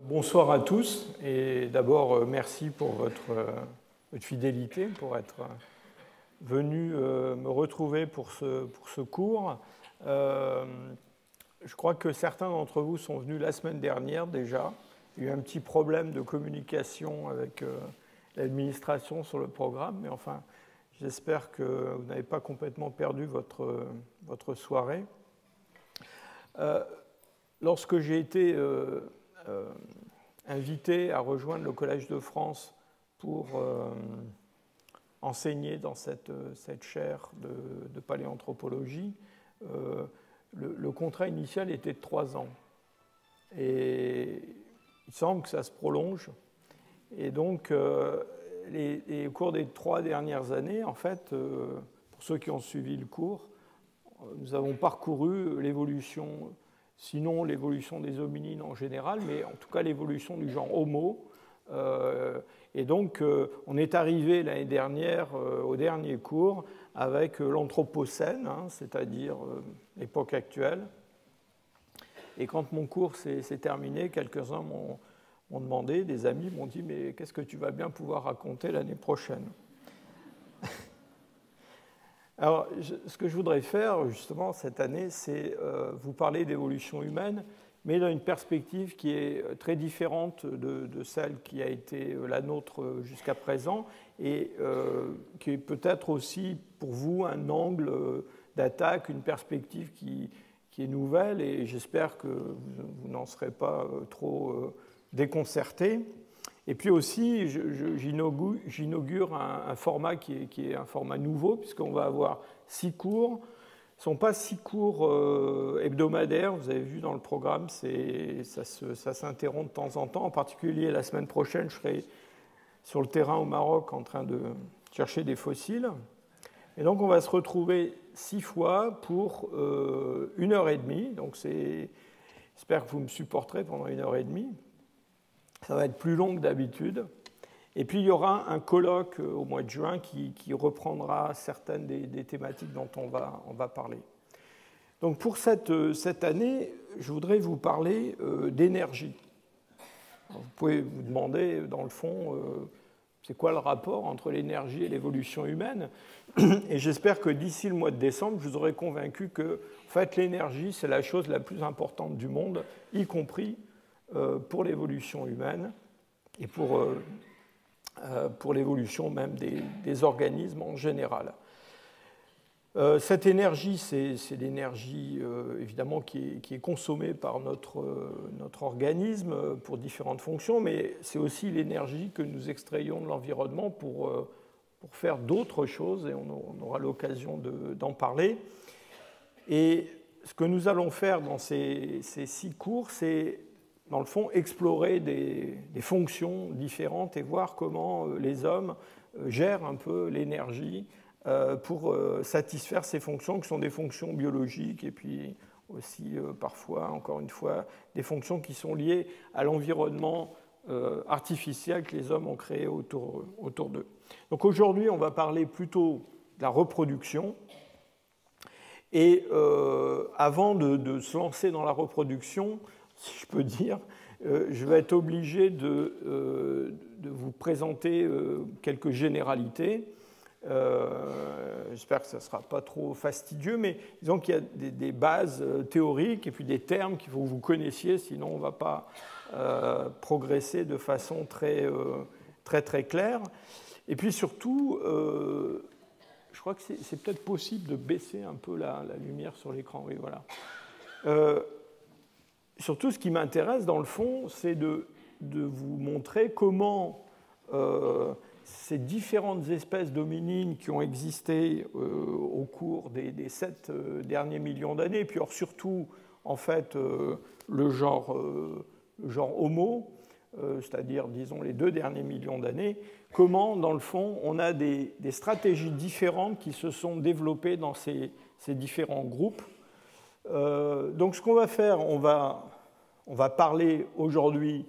Bonsoir à tous et d'abord merci pour votre fidélité, pour être venu me retrouver pour ce cours. Je crois que certains d'entre vous sont venus la semaine dernière déjà. Il y a eu un petit problème de communication avec l'administration sur le programme, mais enfin, j'espère que vous n'avez pas complètement perdu votre soirée. Lorsque j'ai été invité à rejoindre le Collège de France pour enseigner dans cette chaire de paléanthropologie, le contrat initial était de 3 ans. Et il semble que ça se prolonge. Et donc, au cours des 3 dernières années, en fait, pour ceux qui ont suivi le cours, nous avons parcouru l'évolution, sinon l'évolution des hominines en général, mais en tout cas l'évolution du genre Homo. Et donc, on est arrivé l'année dernière au dernier cours avec l'Anthropocène, c'est-à-dire l'époque actuelle. Et quand mon cours s'est terminé, quelques-uns m'ont demandé, des amis m'ont dit « Mais qu'est-ce que tu vas bien pouvoir raconter l'année prochaine ?» Alors, ce que je voudrais faire, justement, cette année, c'est vous parler d'évolution humaine, mais dans une perspective qui est très différente de celle qui a été la nôtre jusqu'à présent, et qui est peut-être aussi, pour vous, un angle d'attaque, une perspective qui est nouvelle, et j'espère que vous n'en serez pas trop déconcertés. Et puis aussi, j'inaugure un format qui est un format nouveau, puisqu'on va avoir 6 cours. Ce ne sont pas 6 cours hebdomadaires, vous avez vu dans le programme, ça s'interrompt de temps en temps. En particulier, la semaine prochaine, je serai sur le terrain au Maroc en train de chercher des fossiles. Et donc, on va se retrouver 6 fois pour 1h30. Donc, j'espère que vous me supporterez pendant 1h30. Ça va être plus long que d'habitude. Et puis, il y aura un colloque au mois de juin qui reprendra certaines des thématiques dont on va parler. Donc, pour cette année, je voudrais vous parler d'énergie. Vous pouvez vous demander, dans le fond, c'est quoi le rapport entre l'énergie et l'évolution humaine? Et j'espère que d'ici le mois de décembre, je vous aurai convaincu que, en fait, l'énergie, c'est la chose la plus importante du monde, y compris pour l'évolution humaine et pour l'évolution même des organismes en général. Cette énergie, c'est l'énergie évidemment qui est consommée par notre organisme pour différentes fonctions, mais c'est aussi l'énergie que nous extrayons de l'environnement pour faire d'autres choses, et on aura l'occasion d'en parler. Et ce que nous allons faire dans ces 6 cours, c'est dans le fond, explorer des fonctions différentes et voir comment les hommes gèrent un peu l'énergie pour satisfaire ces fonctions qui sont des fonctions biologiques et puis aussi parfois, encore une fois, des fonctions qui sont liées à l'environnement artificiel que les hommes ont créé autour d'eux. Donc aujourd'hui, on va parler plutôt de la reproduction. Et avant de se lancer dans la reproduction, si je peux dire, je vais être obligé de vous présenter quelques généralités. J'espère que ça ne sera pas trop fastidieux, mais disons qu'il y a des bases théoriques et puis des termes qu'il faut que vous connaissiez, sinon on ne va pas progresser de façon très claire. Et puis surtout, je crois que c'est peut-être possible de baisser un peu la lumière sur l'écran. Oui, voilà. Surtout, ce qui m'intéresse, dans le fond, c'est de vous montrer comment ces différentes espèces d'hominines qui ont existé au cours des 7 derniers millions d'années, et puis alors, surtout, en fait, le genre Homo, c'est-à-dire, disons, les 2 derniers millions d'années, comment, dans le fond, on a des stratégies différentes qui se sont développées dans ces différents groupes. Donc, ce qu'on va faire, on va parler aujourd'hui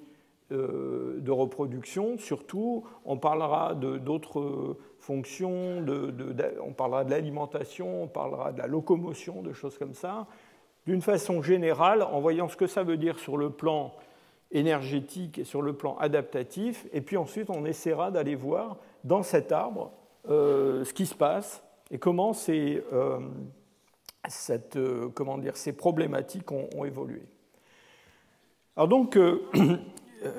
de reproduction, surtout. On parlera d'autres fonctions, on parlera de l'alimentation, on parlera de la locomotion, de choses comme ça. D'une façon générale, en voyant ce que ça veut dire sur le plan énergétique et sur le plan adaptatif. Et puis ensuite, on essaiera d'aller voir dans cet arbre ce qui se passe et comment ces problématiques ont évolué. Alors donc,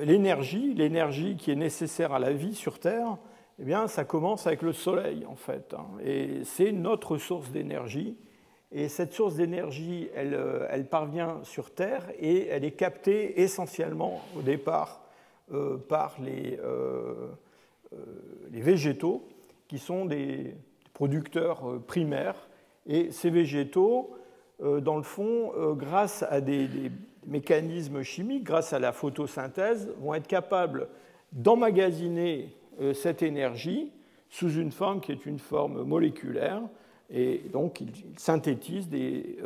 l'énergie qui est nécessaire à la vie sur Terre, eh bien, ça commence avec le Soleil, en fait. Et c'est notre source d'énergie. Et cette source d'énergie, elle parvient sur Terre et elle est captée essentiellement au départ par les végétaux, qui sont des producteurs primaires. Et ces végétaux, dans le fond, grâce à des mécanismes chimiques, grâce à la photosynthèse, vont être capables d'emmagasiner cette énergie sous une forme qui est une forme moléculaire. Et donc, ils synthétisent des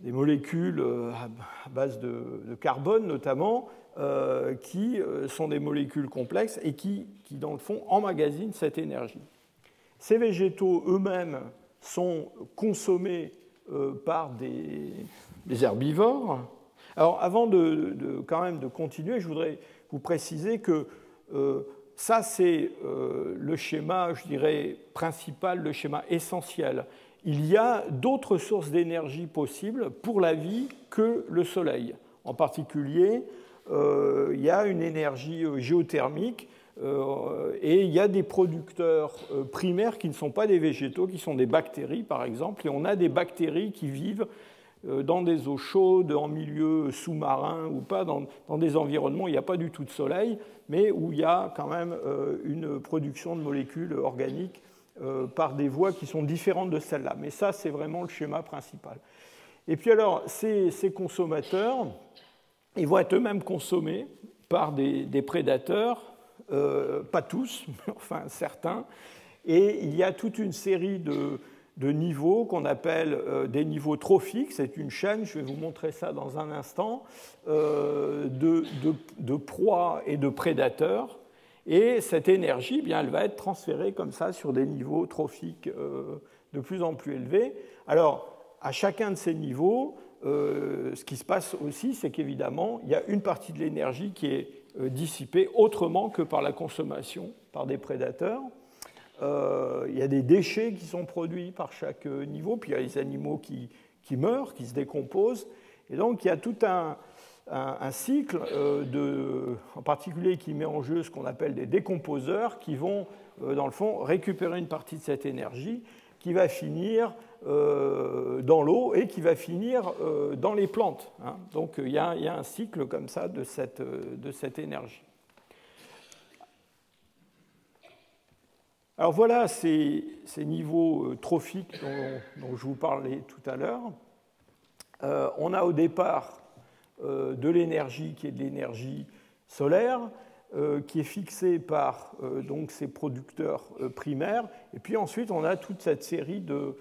molécules à base de carbone, notamment, qui sont des molécules complexes et qui, dans le fond, emmagasinent cette énergie. Ces végétaux eux-mêmes sont consommés par des herbivores. Alors, avant quand même de continuer, je voudrais vous préciser que ça, c'est le schéma, je dirais, principal, le schéma essentiel. Il y a d'autres sources d'énergie possibles pour la vie que le Soleil. En particulier, il y a une énergie géothermique et il y a des producteurs primaires qui ne sont pas des végétaux, qui sont des bactéries, par exemple. Et on a des bactéries qui vivent dans des eaux chaudes, en milieu sous-marin ou pas, dans des environnements où il n'y a pas du tout de soleil, mais où il y a quand même une production de molécules organiques par des voies qui sont différentes de celles-là. Mais ça, c'est vraiment le schéma principal. Et puis alors, ces consommateurs, ils vont être eux-mêmes consommés par des prédateurs, pas tous, mais enfin certains, et il y a toute une série de niveaux qu'on appelle des niveaux trophiques. C'est une chaîne, je vais vous montrer ça dans un instant, de proies et de prédateurs. Et cette énergie, eh bien, elle va être transférée comme ça sur des niveaux trophiques de plus en plus élevés. Alors, à chacun de ces niveaux, ce qui se passe aussi, c'est qu'évidemment, il y a une partie de l'énergie qui est dissipée autrement que par la consommation par des prédateurs. Il y a des déchets qui sont produits par chaque niveau, puis il y a les animaux qui meurent, qui se décomposent. Et donc, il y a tout un cycle, en particulier qui met en jeu ce qu'on appelle des décomposeurs, qui vont, dans le fond, récupérer une partie de cette énergie qui va finir dans l'eau et qui va finir dans les plantes. Donc, il y a un cycle comme ça de cette énergie. Alors voilà ces niveaux trophiques dont je vous parlais tout à l'heure. On a au départ de l'énergie qui est de l'énergie solaire, qui est fixée par donc ces producteurs primaires. Et puis ensuite, on a toute cette série de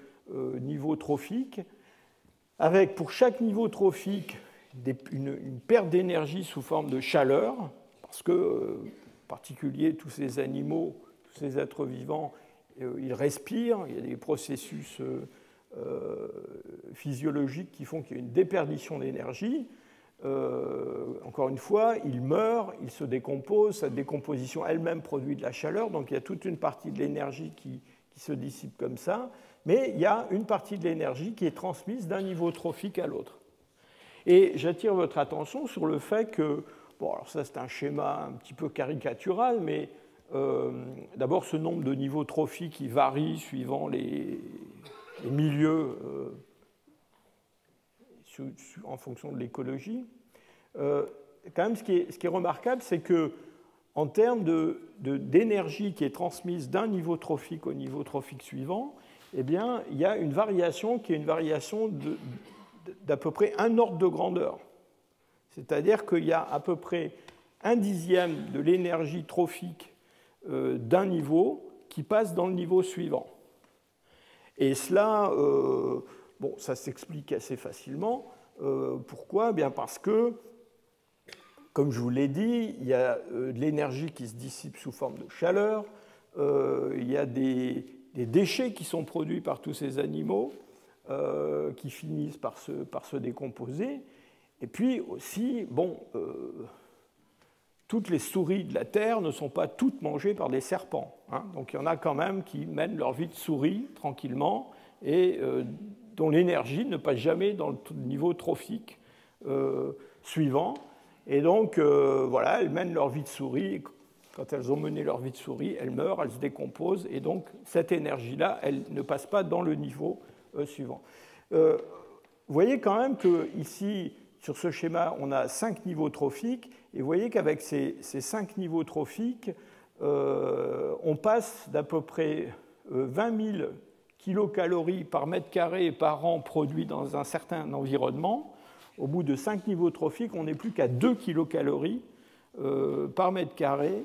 niveaux trophiques, avec pour chaque niveau trophique une perte d'énergie sous forme de chaleur, parce que, en particulier, tous ces animaux, tous ces êtres vivants, ils respirent, il y a des processus physiologiques qui font qu'il y a une déperdition d'énergie. Encore une fois, ils meurent, ils se décomposent, cette décomposition elle-même produit de la chaleur, donc il y a toute une partie de l'énergie qui se dissipe comme ça, mais il y a une partie de l'énergie qui est transmise d'un niveau trophique à l'autre. Et j'attire votre attention sur le fait que, bon, alors ça c'est un schéma un petit peu caricatural, mais d'abord ce nombre de niveaux trophiques qui varie suivant les milieux en fonction de l'écologie. Quand même, ce qui est remarquable, c'est que en termes d'énergie qui est transmise d'un niveau trophique au niveau trophique suivant, eh bien, il y a une variation qui est une variation d'à peu près un ordre de grandeur. C'est-à-dire qu'il y a à peu près 1/10 de l'énergie trophique d'un niveau qui passe dans le niveau suivant. Et cela, bon, ça s'explique assez facilement. Pourquoi ? Bien parce que, comme je vous l'ai dit, il y a de l'énergie qui se dissipe sous forme de chaleur, il y a des déchets qui sont produits par tous ces animaux qui finissent par se décomposer, Et puis aussi, bon, toutes les souris de la Terre ne sont pas toutes mangées par des serpents, hein. Donc il y en a quand même qui mènent leur vie de souris tranquillement et dont l'énergie ne passe jamais dans le niveau trophique suivant. Et donc, voilà, elles mènent leur vie de souris. Et quand elles ont mené leur vie de souris, elles meurent, elles se décomposent. Et donc, cette énergie-là, elle ne passe pas dans le niveau suivant. Vous voyez quand même qu'ici, sur ce schéma, on a 5 niveaux trophiques. Et vous voyez qu'avec ces 5 niveaux trophiques, on passe d'à peu près 20 000 kilocalories par mètre carré par an produit dans un certain environnement. Au bout de 5 niveaux trophiques, on n'est plus qu'à 2 kilocalories par mètre carré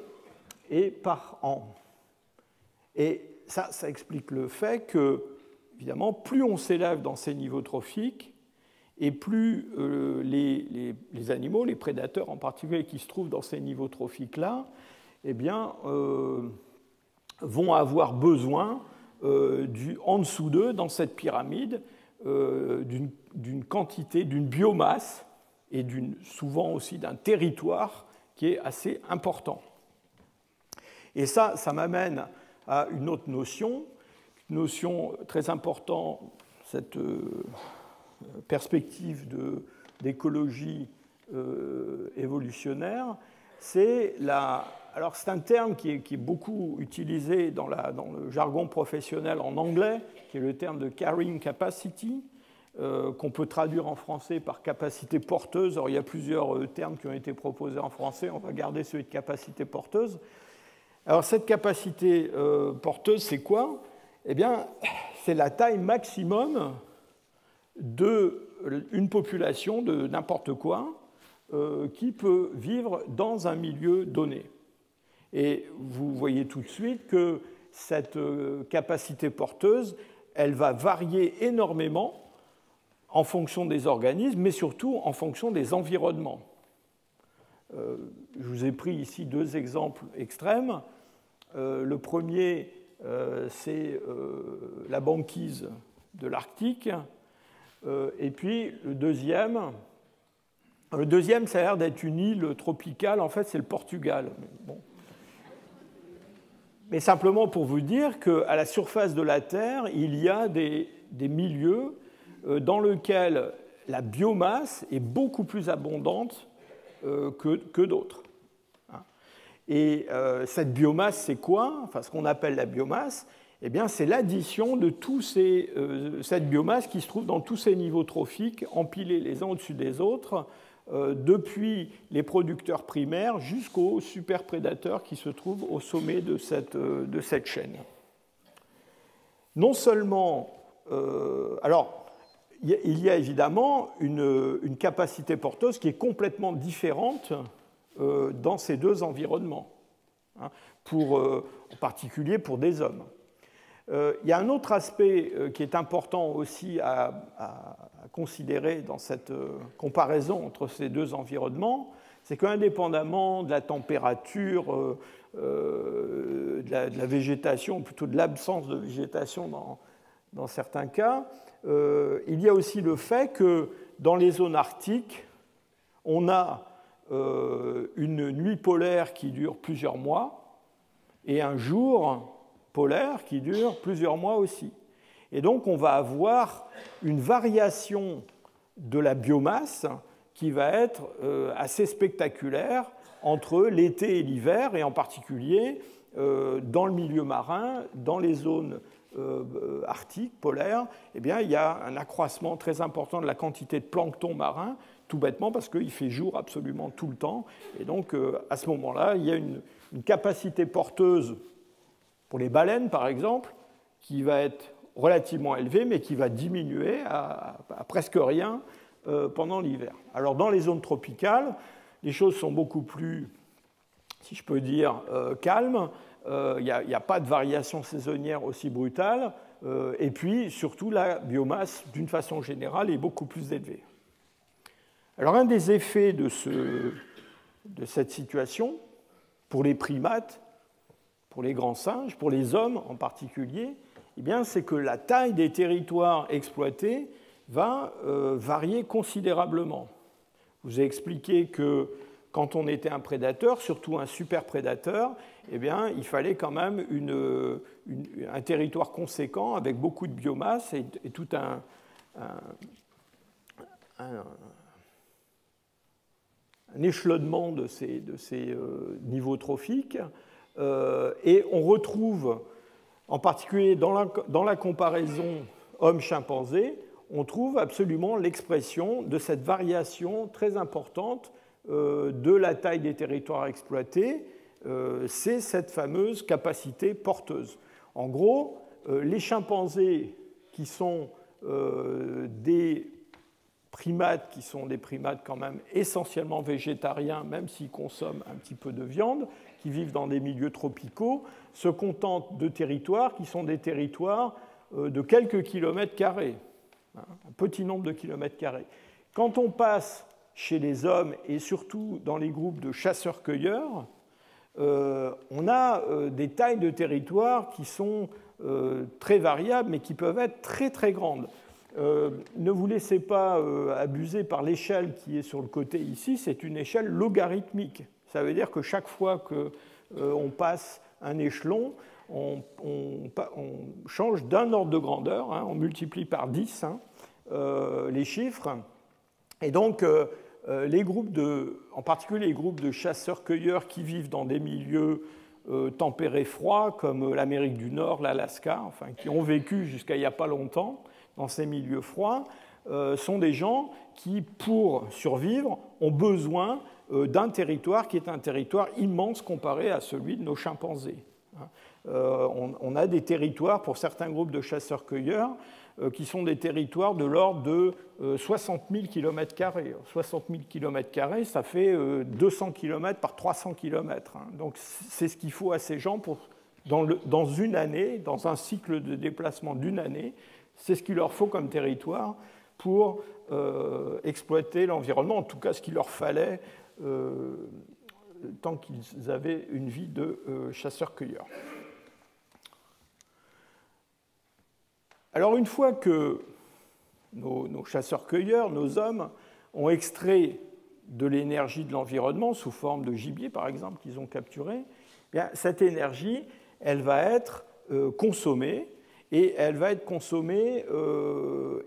et par an. Et ça explique le fait que, évidemment, plus on s'élève dans ces niveaux trophiques, et plus les animaux, les prédateurs en particulier, qui se trouvent dans ces niveaux trophiques-là, eh bien, vont avoir besoin, en dessous d'eux, dans cette pyramide, d'une quantité, d'une biomasse et souvent aussi d'un territoire qui est assez important. Et ça m'amène à une autre notion très importante, cette perspective d'écologie évolutionnaire. Alors c'est un terme qui est beaucoup utilisé dans le jargon professionnel en anglais, qui est le terme de carrying capacity, qu'on peut traduire en français par capacité porteuse. Alors il y a plusieurs termes qui ont été proposés en français, on va garder celui de capacité porteuse. Alors cette capacité porteuse, c'est quoi? Eh bien, c'est la taille maximum d'une population de n'importe quoi qui peut vivre dans un milieu donné. Et vous voyez tout de suite que cette capacité porteuse, elle va varier énormément en fonction des organismes, mais surtout en fonction des environnements. Je vous ai pris ici 2 exemples extrêmes. Le premier, c'est la banquise de l'Arctique. Et puis le deuxième, ça a l'air d'être une île tropicale. En fait, c'est le Portugal. Bon. Mais simplement pour vous dire qu'à la surface de la Terre, il y a des milieux dans lesquels la biomasse est beaucoup plus abondante que d'autres. Et cette biomasse, c'est quoi? Enfin, ce qu'on appelle la biomasse, eh bien, c'est l'addition de cette biomasse qui se trouve dans tous ces niveaux trophiques, empilés les uns au-dessus des autres, depuis les producteurs primaires jusqu'aux superprédateurs qui se trouvent au sommet de cette chaîne. Non seulement... alors, il y a évidemment une capacité porteuse qui est complètement différente dans ces 2 environnements, hein, en particulier pour des hommes. Il y a un autre aspect qui est important aussi à considérer dans cette comparaison entre ces 2 environnements, c'est qu'indépendamment de la température, de la végétation, plutôt de l'absence de végétation dans certains cas, il y a aussi le fait que dans les zones arctiques, on a une nuit polaire qui dure plusieurs mois et un jour polaire qui dure plusieurs mois aussi. Et donc, on va avoir une variation de la biomasse qui va être assez spectaculaire entre l'été et l'hiver, et en particulier dans le milieu marin, dans les zones arctiques, polaires, eh bien, il y a un accroissement très important de la quantité de plancton marin, tout bêtement parce qu'il fait jour absolument tout le temps. Et donc, à ce moment-là, il y a une capacité porteuse pour les baleines, par exemple, qui va être relativement élevée, mais qui va diminuer à presque rien pendant l'hiver. Alors, dans les zones tropicales, les choses sont beaucoup plus, si je peux dire, calmes. Il n'y a pas de variation saisonnière aussi brutale. Et puis, surtout, la biomasse, d'une façon générale, est beaucoup plus élevée. Alors, un des effets de cette situation, pour les primates, pour les grands singes, pour les hommes en particulier, eh bien, c'est que la taille des territoires exploités va varier considérablement. vous ai expliqué que quand on était un prédateur, surtout un super prédateur, eh bien, il fallait quand même un territoire conséquent avec beaucoup de biomasse et tout un échelonnement de ces niveaux trophiques. Et on retrouve, en particulier dans la comparaison homme-chimpanzé, on trouve absolument l'expression de cette variation très importante de la taille des territoires exploités. C'est cette fameuse capacité porteuse. En gros, les chimpanzés qui sont des primates, qui sont des primates quand même essentiellement végétariens, même s'ils consomment un petit peu de viande, qui vivent dans des milieux tropicaux, se contentent de territoires qui sont des territoires de quelques kilomètres carrés, un petit nombre de kilomètres carrés. Quand on passe chez les hommes et surtout dans les groupes de chasseurs-cueilleurs, on a des tailles de territoires qui sont très variables, mais qui peuvent être très très grandes. Ne vous laissez pas abuser par l'échelle qui est sur le côté ici, c'est une échelle logarithmique. Ça veut dire que chaque fois qu'on passe un échelon, on change d'un ordre de grandeur, hein, on multiplie par 10 les chiffres. Et donc, en particulier les groupes de chasseurs-cueilleurs qui vivent dans des milieux tempérés froids, comme l'Amérique du Nord, l'Alaska, enfin, qui ont vécu jusqu'à il n'y a pas longtemps dans ces milieux froids, sont des gens qui, pour survivre, ont besoin d'un territoire qui est un territoire immense comparé à celui de nos chimpanzés. On a des territoires, pour certains groupes de chasseurs-cueilleurs, qui sont des territoires de l'ordre de 60 000 km². 60 000 km², ça fait 200 km par 300 km. Donc c'est ce qu'il faut à ces gens pour, dans une année, dans un cycle de déplacement d'une année, c'est ce qu'il leur faut comme territoire pour exploiter l'environnement, en tout cas ce qu'il leur fallait tant qu'ils avaient une vie de chasseurs-cueilleurs. Alors une fois que nos chasseurs-cueilleurs, nos hommes, ont extrait de l'énergie de l'environnement sous forme de gibier, par exemple, qu'ils ont capturé, eh bien, cette énergie, elle va être consommée, et elle va être consommée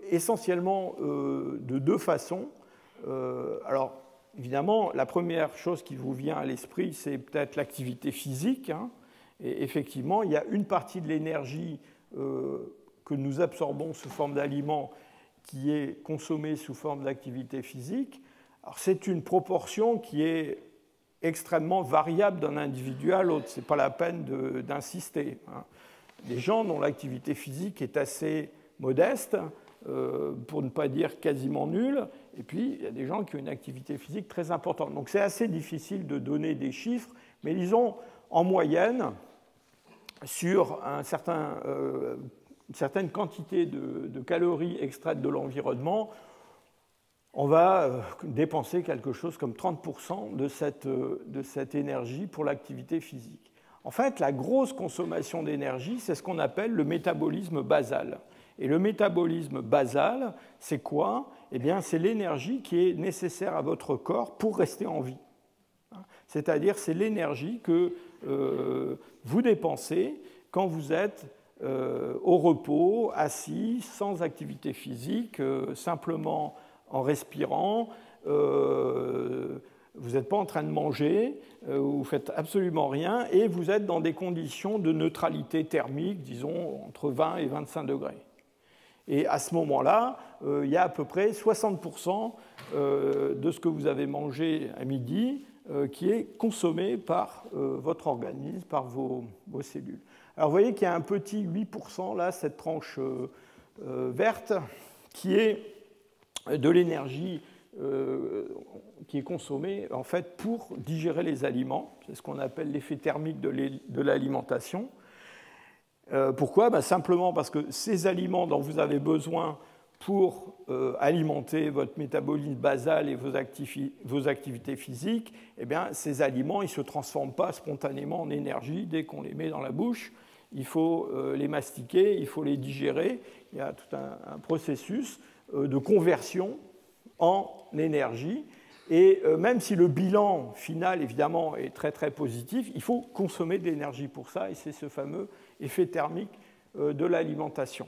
essentiellement de deux façons. Alors, évidemment, la première chose qui vous vient à l'esprit, c'est peut-être l'activité physique. Et effectivement, il y a une partie de l'énergie que nous absorbons sous forme d'aliments qui est consommée sous forme d'activité physique. Alors, c'est une proportion qui est extrêmement variable d'un individu à l'autre. Ce n'est pas la peine d'insister. Des gens dont l'activité physique est assez modeste, pour ne pas dire quasiment nulle, et puis il y a des gens qui ont une activité physique très importante. Donc c'est assez difficile de donner des chiffres, mais disons en moyenne, sur une certaine quantité de calories extraites de l'environnement, on va dépenser quelque chose comme 30% de cette énergie pour l'activité physique. En fait, la grosse consommation d'énergie, c'est ce qu'on appelle le métabolisme basal. Et le métabolisme basal, c'est quoi? Eh bien, c'est l'énergie qui est nécessaire à votre corps pour rester en vie. C'est-à-dire, c'est l'énergie que vous dépensez quand vous êtes au repos, assis, sans activité physique, simplement en respirant. Vous n'êtes pas en train de manger, vous ne faites absolument rien, et vous êtes dans des conditions de neutralité thermique, disons entre 20 et 25 degrés. Et à ce moment-là, il y a à peu près 60% de ce que vous avez mangé à midi qui est consommé par votre organisme, par vos cellules. Alors vous voyez qu'il y a un petit 8% là, cette tranche verte, qui est de l'énergie qui est consommée en fait pour digérer les aliments. C'est ce qu'on appelle l'effet thermique de l'alimentation. Pourquoi? Simplement parce que ces aliments dont vous avez besoin pour alimenter votre métabolisme basal et vos activités physiques, eh bien, ces aliments ne se transforment pas spontanément en énergie dès qu'on les met dans la bouche. Il faut les mastiquer, il faut les digérer. Il y a tout un processus de conversion en énergie. Et même si le bilan final, évidemment, est très très positif, il faut consommer de l'énergie pour ça, et c'est ce fameux effet thermique de l'alimentation.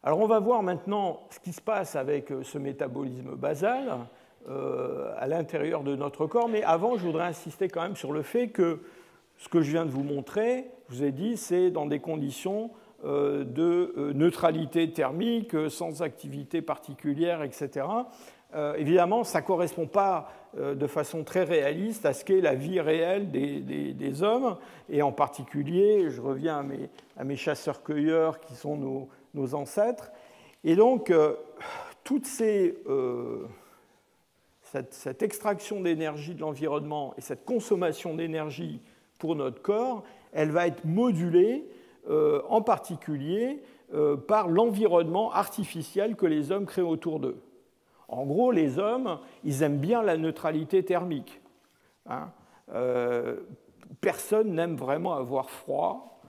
Alors on va voir maintenant ce qui se passe avec ce métabolisme basal à l'intérieur de notre corps, mais avant, je voudrais insister quand même sur le fait que ce que je viens de vous montrer, je vous ai dit, c'est dans des conditions de neutralité thermique, sans activité particulière, etc. Évidemment, ça ne correspond pas de façon très réaliste à ce qu'est la vie réelle des hommes, et en particulier, je reviens à mes chasseurs-cueilleurs qui sont nos ancêtres. Et donc, toute cette extraction d'énergie de l'environnement et cette consommation d'énergie pour notre corps, elle va être modulée en particulier par l'environnement artificiel que les hommes créent autour d'eux. En gros, les hommes, ils aiment bien la neutralité thermique. Hein. Personne n'aime vraiment avoir froid,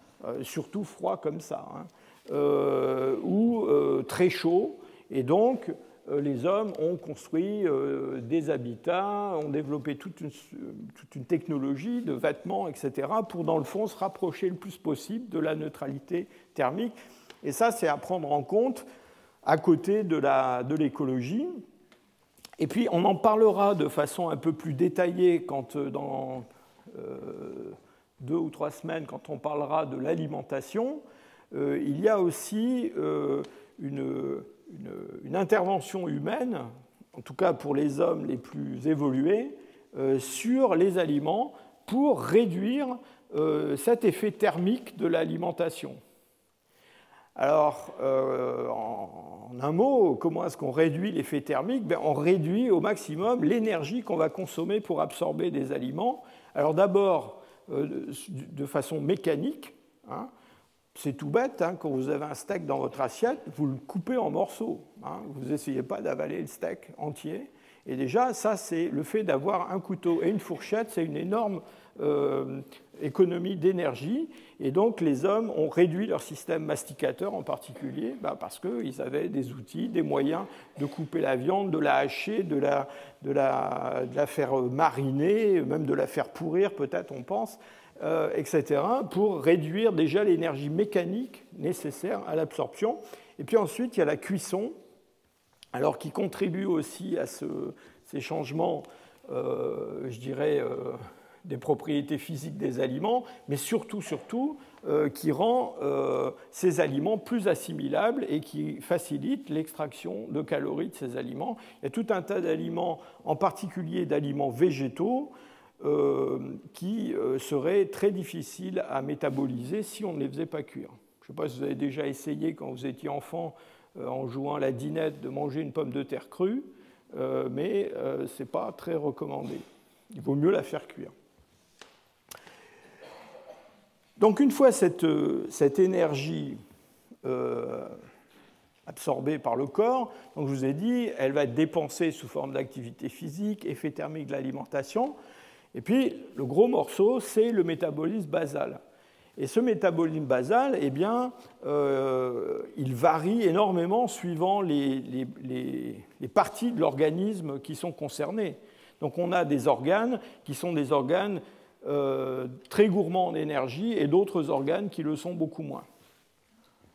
surtout froid comme ça, hein, ou très chaud. Et donc, les hommes ont construit des habitats, ont développé toute une technologie de vêtements, etc., pour, dans le fond, se rapprocher le plus possible de la neutralité thermique. Et ça, c'est à prendre en compte à côté de l'écologie. Et puis, on en parlera de façon un peu plus détaillée quand, dans 2 ou 3 semaines, quand on parlera de l'alimentation. Il y a aussi une intervention humaine, en tout cas pour les hommes les plus évolués, sur les aliments pour réduire cet effet thermique de l'alimentation. Alors, en un mot, comment est-ce qu'on réduit l'effet thermique? On réduit au maximum l'énergie qu'on va consommer pour absorber des aliments. Alors d'abord, de façon mécanique, hein, c'est tout bête, hein, quand vous avez un steak dans votre assiette, vous le coupez en morceaux. Hein, vous n'essayez pas d'avaler le steak entier. Et déjà, ça, c'est le fait d'avoir un couteau et une fourchette, c'est une énorme économie d'énergie. Et donc, les hommes ont réduit leur système masticateur en particulier, parce qu'ils avaient des outils, des moyens de couper la viande, de la hacher, de la faire mariner, même de la faire pourrir, peut-être, on pense, etc., pour réduire déjà l'énergie mécanique nécessaire à l'absorption. Et puis ensuite, il y a la cuisson, alors qui contribue aussi à ces changements, je dirais, des propriétés physiques des aliments, mais surtout qui rend ces aliments plus assimilables et qui facilite l'extraction de calories de ces aliments. Il y a tout un tas d'aliments, en particulier d'aliments végétaux, qui seraient très difficiles à métaboliser si on ne les faisait pas cuire. Je ne sais pas si vous avez déjà essayé, quand vous étiez enfant, en jouant à la dinette, de manger une pomme de terre crue, mais ce n'est pas très recommandé. Il vaut mieux la faire cuire. Donc une fois cette énergie absorbée par le corps, donc je vous ai dit, elle va être dépensée sous forme d'activité physique, effet thermique de l'alimentation, et puis le gros morceau, c'est le métabolisme basal. Et ce métabolisme basal, eh bien, il varie énormément suivant les parties de l'organisme qui sont concernées. Donc on a des organes qui sont des organes très gourmands en énergie et d'autres organes qui le sont beaucoup moins.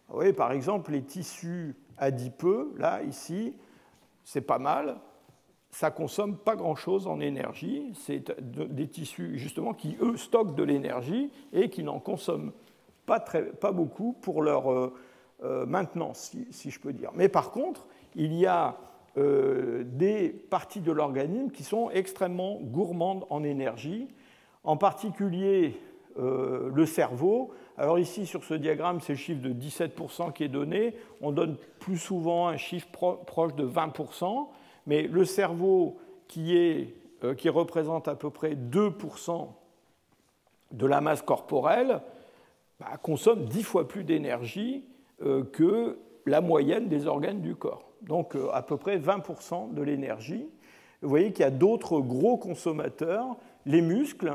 Vous voyez, par exemple, les tissus adipeux, là, ici, c'est pas mal. Ça ne consomme pas grand-chose en énergie. C'est des tissus, justement, qui, eux, stockent de l'énergie et qui n'en consomment pas beaucoup pour leur maintenance, si je peux dire. Mais par contre, il y a des parties de l'organisme qui sont extrêmement gourmandes en énergie, en particulier le cerveau. Alors ici, sur ce diagramme, c'est le chiffre de 17% qui est donné. On donne plus souvent un chiffre proche de 20%. Mais le cerveau, qui représente à peu près 2% de la masse corporelle, consomme 10 fois plus d'énergie que la moyenne des organes du corps. Donc à peu près 20% de l'énergie. Vous voyez qu'il y a d'autres gros consommateurs, les muscles.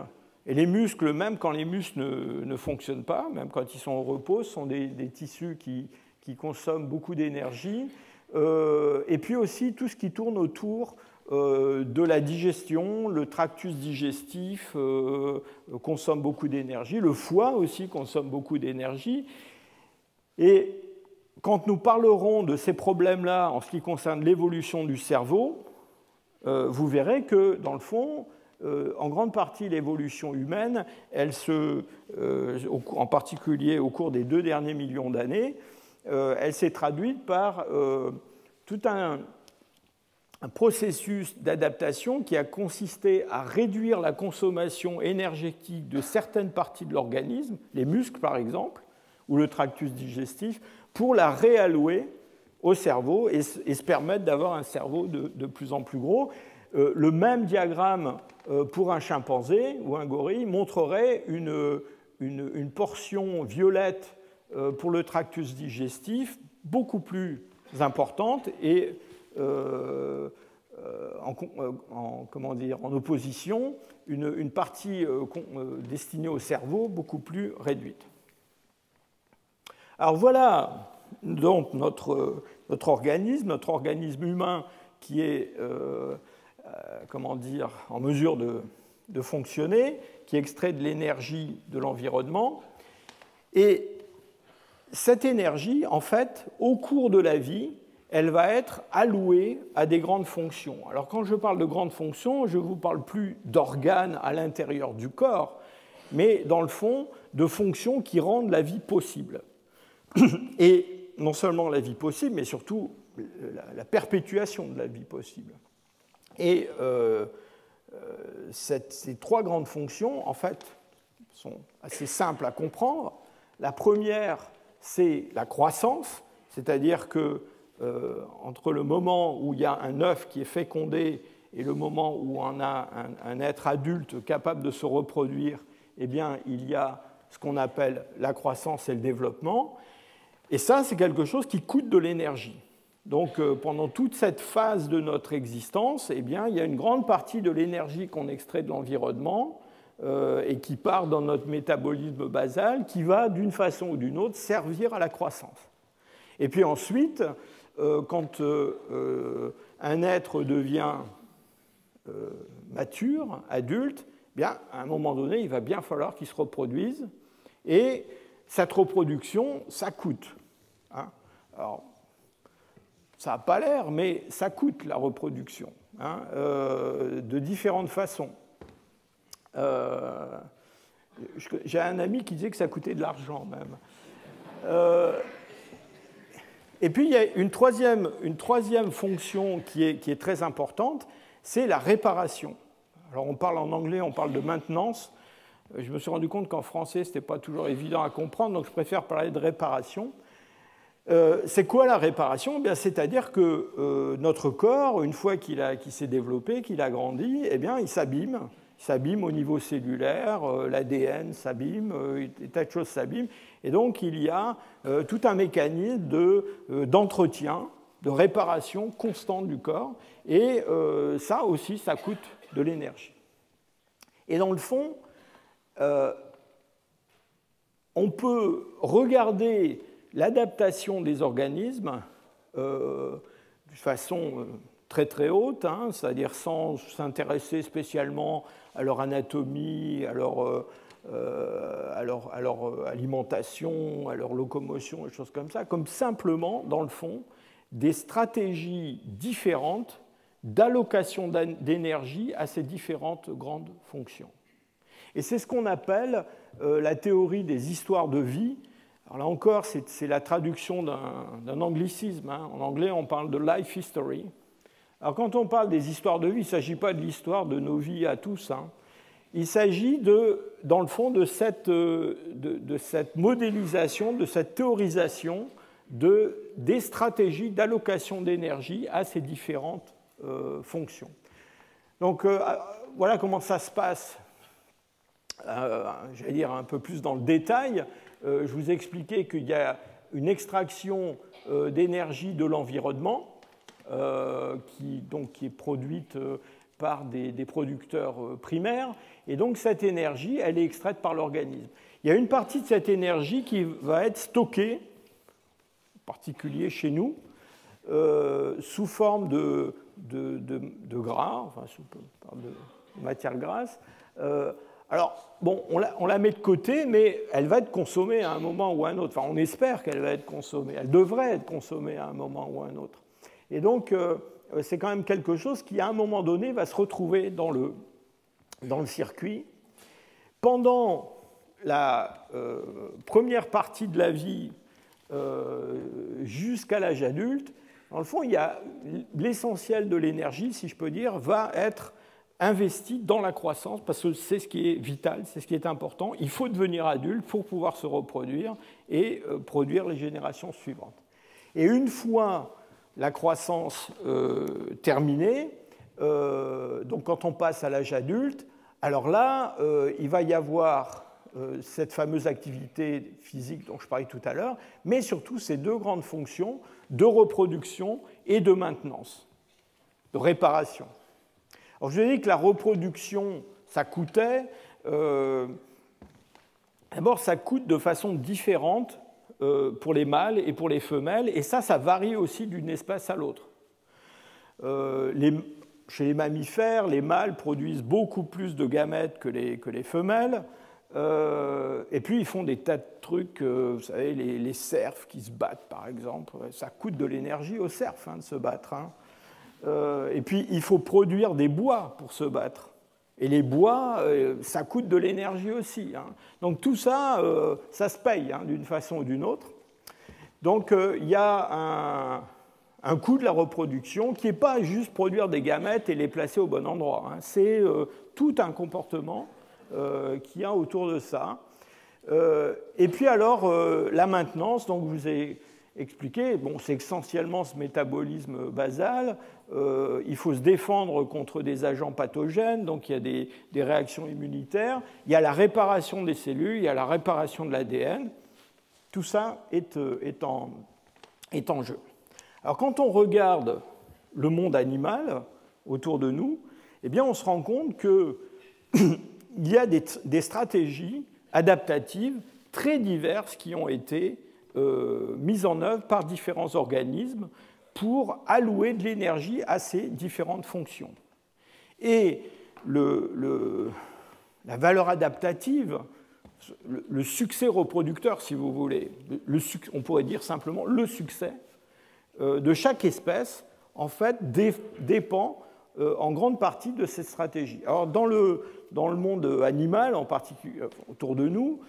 Et les muscles, même quand les muscles ne fonctionnent pas, même quand ils sont au repos, sont des tissus qui consomment beaucoup d'énergie. Et puis aussi tout ce qui tourne autour de la digestion. Le tractus digestif consomme beaucoup d'énergie. Le foie aussi consomme beaucoup d'énergie. Et quand nous parlerons de ces problèmes-là en ce qui concerne l'évolution du cerveau, vous verrez que, dans le fond, en grande partie, l'évolution humaine, en particulier au cours des 2 derniers millions d'années, elle s'est traduite par tout un processus d'adaptation qui a consisté à réduire la consommation énergétique de certaines parties de l'organisme, les muscles par exemple, ou le tractus digestif, pour la réallouer au cerveau et se permettre d'avoir un cerveau de plus en plus gros. Le même diagramme pour un chimpanzé ou un gorille montrerait une portion violette pour le tractus digestif beaucoup plus importante et en opposition une partie destinée au cerveau beaucoup plus réduite. Alors voilà donc notre organisme humain qui est en mesure de fonctionner, qui extrait de l'énergie de l'environnement. Et cette énergie, en fait, au cours de la vie, elle va être allouée à des grandes fonctions. Alors quand je parle de grandes fonctions, je ne vous parle plus d'organes à l'intérieur du corps, mais dans le fond, de fonctions qui rendent la vie possible. Et non seulement la vie possible, mais surtout la perpétuation de la vie possible. Et ces 3 grandes fonctions, en fait, sont assez simples à comprendre. La première, c'est la croissance, c'est-à-dire que entre le moment où il y a un œuf qui est fécondé et le moment où on a un être adulte capable de se reproduire, eh bien, il y a ce qu'on appelle la croissance et le développement. Et ça, c'est quelque chose qui coûte de l'énergie. Donc, pendant toute cette phase de notre existence, eh bien, il y a une grande partie de l'énergie qu'on extrait de l'environnement et qui part dans notre métabolisme basal, qui va, d'une façon ou d'une autre, servir à la croissance. Et puis ensuite, quand un être devient mature, adulte, eh bien, à un moment donné, il va bien falloir qu'il se reproduise. Et cette reproduction, ça coûte. Hein. Alors, ça n'a pas l'air, mais ça coûte la reproduction, de différentes façons. J'ai un ami qui disait que ça coûtait de l'argent même. Et puis il y a une troisième fonction qui est très importante, c'est la réparation. Alors en anglais, on parle de maintenance. Je me suis rendu compte qu'en français, ce n'était pas toujours évident à comprendre, donc je préfère parler de réparation. C'est quoi la réparation ? C'est-à-dire que notre corps, une fois qu'il s'est développé, qu'il a grandi, eh bien, il s'abîme. Il s'abîme au niveau cellulaire, l'ADN s'abîme, des tas de choses s'abîment. Et donc, il y a tout un mécanisme d'entretien, de réparation constante du corps. Et ça aussi, ça coûte de l'énergie. Et dans le fond, on peut regarder l'adaptation des organismes de façon très très haute, c'est-à-dire sans s'intéresser spécialement à leur anatomie, à leur alimentation, à leur locomotion, des choses comme ça, comme simplement, dans le fond, des stratégies différentes d'allocation d'énergie à ces différentes grandes fonctions. Et c'est ce qu'on appelle la théorie des histoires de vie. Alors là encore, c'est la traduction d'un anglicisme. En anglais, on parle de life history. Alors quand on parle des histoires de vie, il ne s'agit pas de l'histoire de nos vies à tous. Il s'agit, dans le fond, de cette modélisation, de cette théorisation des stratégies d'allocation d'énergie à ces différentes fonctions. Donc voilà comment ça se passe, j'allais dire un peu plus dans le détail. Je vous ai expliqué qu'il y a une extraction d'énergie de l'environnement qui est produite par des producteurs primaires. Et donc cette énergie, elle est extraite par l'organisme. Il y a une partie de cette énergie qui va être stockée, en particulier chez nous, sous forme de de gras, enfin, de matière grasse. Alors, bon, on la met de côté, mais elle va être consommée à un moment ou à un autre. Enfin, on espère qu'elle va être consommée. Elle devrait être consommée à un moment ou à un autre. Et donc, c'est quand même quelque chose qui, à un moment donné, va se retrouver dans le circuit. Pendant la première partie de la vie, jusqu'à l'âge adulte, dans le fond, il y a l'essentiel de l'énergie, si je peux dire, va être investi dans la croissance, parce que c'est ce qui est vital, c'est ce qui est important. Il faut devenir adulte pour pouvoir se reproduire et produire les générations suivantes. Et une fois la croissance terminée, donc quand on passe à l'âge adulte, alors là, il va y avoir cette fameuse activité physique dont je parlais tout à l'heure, mais surtout ces deux grandes fonctions de reproduction et de maintenance, de réparation. Alors je vous ai dit que la reproduction, ça coûtait. D'abord, ça coûte de façon différente pour les mâles et pour les femelles, et ça varie aussi d'une espèce à l'autre. Chez les mammifères, les mâles produisent beaucoup plus de gamètes que les femelles. Et puis, ils font des tas de trucs, vous savez, les cerfs qui se battent, par exemple. Ça coûte de l'énergie aux cerfs de se battre. Et puis, il faut produire des bois pour se battre. Et les bois, ça coûte de l'énergie aussi. Donc, tout ça, ça se paye d'une façon ou d'une autre. Donc, il y a un coût de la reproduction qui n'est pas juste produire des gamètes et les placer au bon endroit. C'est tout un comportement qu'il y a autour de ça. Et puis alors, la maintenance, donc je vous ai expliqué, bon, c'est essentiellement ce métabolisme basal. Il faut se défendre contre des agents pathogènes, donc il y a des réactions immunitaires. Il y a la réparation des cellules, il y a la réparation de l'ADN. Tout ça est en jeu. Alors quand on regarde le monde animal autour de nous, eh bien, on se rend compte que il y a des stratégies adaptatives très diverses qui ont été mises en œuvre par différents organismes pour allouer de l'énergie à ces différentes fonctions. Et la valeur adaptative, le succès reproducteur, si vous voulez, on pourrait dire simplement le succès de chaque espèce, en fait, dépend en grande partie de cette stratégie. Alors, dans le monde animal, en particulier autour de nous,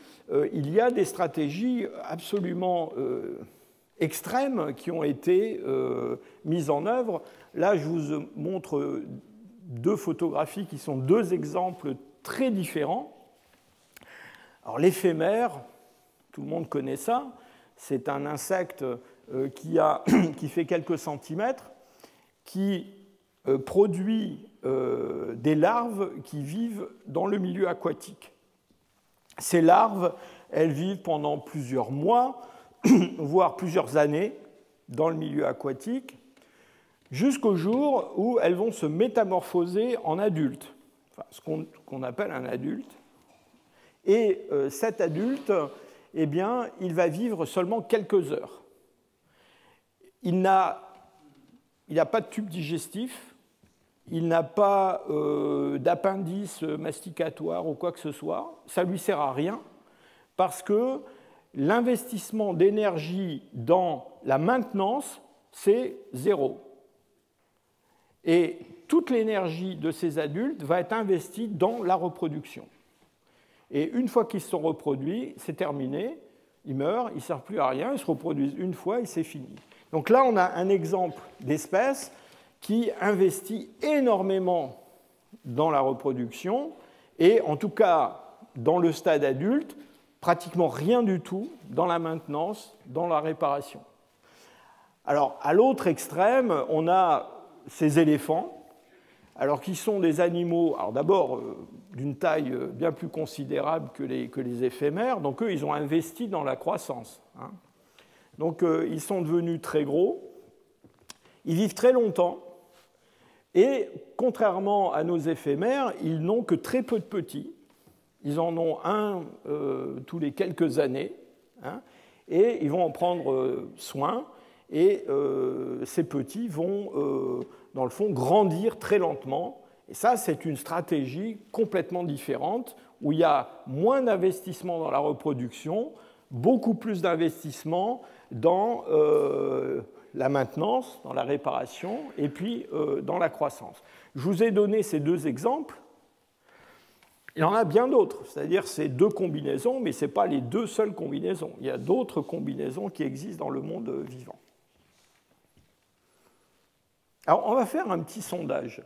il y a des stratégies absolument extrêmes qui ont été mises en œuvre. Là, je vous montre deux photographies qui sont deux exemples très différents. Alors, l'éphémère, tout le monde connaît ça, c'est un insecte qui fait quelques centimètres, qui produit des larves qui vivent dans le milieu aquatique. Ces larves, elles vivent pendant plusieurs mois, voire plusieurs années, dans le milieu aquatique, jusqu'au jour où elles vont se métamorphoser en adultes, enfin, ce qu'on appelle un adulte. Et cet adulte, eh bien, il va vivre seulement quelques heures. Il n'a pas de tube digestif, il n'a pas d'appendice masticatoire ou quoi que ce soit. Ça ne lui sert à rien parce que l'investissement d'énergie dans la maintenance, c'est zéro. Et toute l'énergie de ces adultes va être investie dans la reproduction. Et une fois qu'ils se sont reproduits, c'est terminé, ils meurent, ils ne servent plus à rien, ils se reproduisent une fois et c'est fini. Donc là, on a un exemple d'espèce qui investit énormément dans la reproduction et, en tout cas, dans le stade adulte, pratiquement rien du tout dans la maintenance, dans la réparation. Alors, à l'autre extrême, on a ces éléphants, alors qui sont des animaux, alors d'abord d'une taille bien plus considérable que les éphémères, donc eux, ils ont investi dans la croissance. Donc, ils sont devenus très gros, ils vivent très longtemps, et contrairement à nos éphémères, ils n'ont que très peu de petits. Ils en ont un tous les quelques années, et ils vont en prendre soin. et ces petits vont, dans le fond, grandir très lentement. Et ça, c'est une stratégie complètement différente, où il y a moins d'investissement dans la reproduction, beaucoup plus d'investissement dans la maintenance, dans la réparation, et puis dans la croissance. Je vous ai donné ces deux exemples. Il y en a bien d'autres, c'est-à-dire ces deux combinaisons, mais ce n'est pas les deux seules combinaisons. Il y a d'autres combinaisons qui existent dans le monde vivant. Alors, on va faire un petit sondage.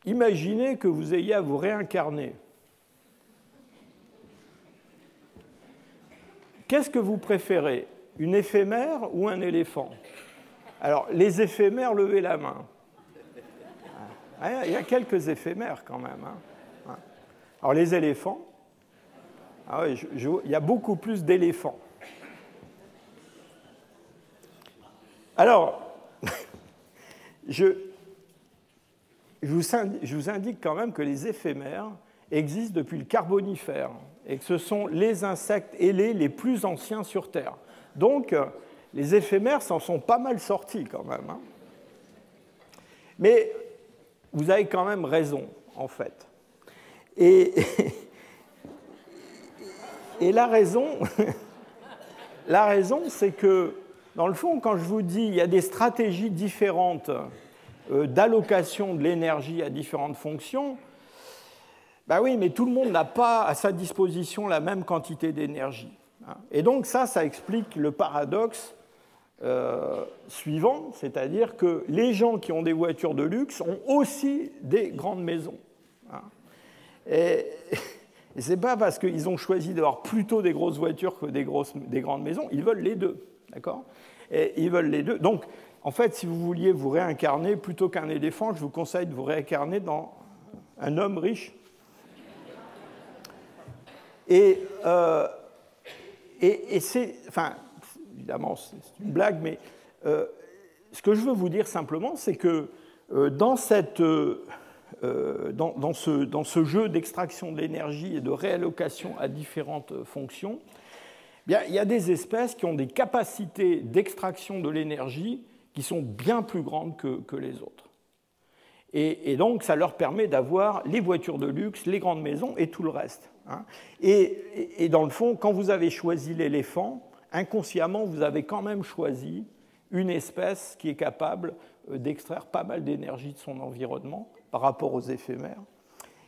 Imaginez que vous ayez à vous réincarner. Qu'est-ce que vous préférez, une éphémère ou un éléphant? Alors, les éphémères, levez la main. Il y a quelques éphémères quand même. Hein. Alors, les éléphants, ah oui, il y a beaucoup plus d'éléphants. Alors, je vous indique quand même que les éphémères existent depuis le Carbonifère et que ce sont les insectes ailés les plus anciens sur Terre. Donc, les éphémères s'en sont pas mal sortis quand même. Hein. Mais vous avez quand même raison, en fait. Et la raison, c'est que, dans le fond, quand je vous dis qu'il y a des stratégies différentes d'allocation de l'énergie à différentes fonctions, ben oui, mais tout le monde n'a pas à sa disposition la même quantité d'énergie. Et donc ça explique le paradoxe suivant, c'est-à-dire que les gens qui ont des voitures de luxe ont aussi des grandes maisons. Et ce n'est pas parce qu'ils ont choisi d'avoir plutôt des grosses voitures que des grandes maisons, ils veulent les deux. D'accord ? Et ils veulent les deux. Donc, en fait, si vous vouliez vous réincarner, plutôt qu'un éléphant, je vous conseille de vous réincarner dans un homme riche. Et c'est... Enfin, évidemment, c'est une blague, mais ce que je veux vous dire simplement, c'est que dans ce jeu d'extraction de l'énergie et de réallocation à différentes fonctions, bien, il y a des espèces qui ont des capacités d'extraction de l'énergie qui sont bien plus grandes que les autres. Et donc, ça leur permet d'avoir les voitures de luxe, les grandes maisons et tout le reste. Hein. Et dans le fond, quand vous avez choisi l'éléphant, inconsciemment, vous avez quand même choisi une espèce qui est capable d'extraire pas mal d'énergie de son environnement par rapport aux éphémères.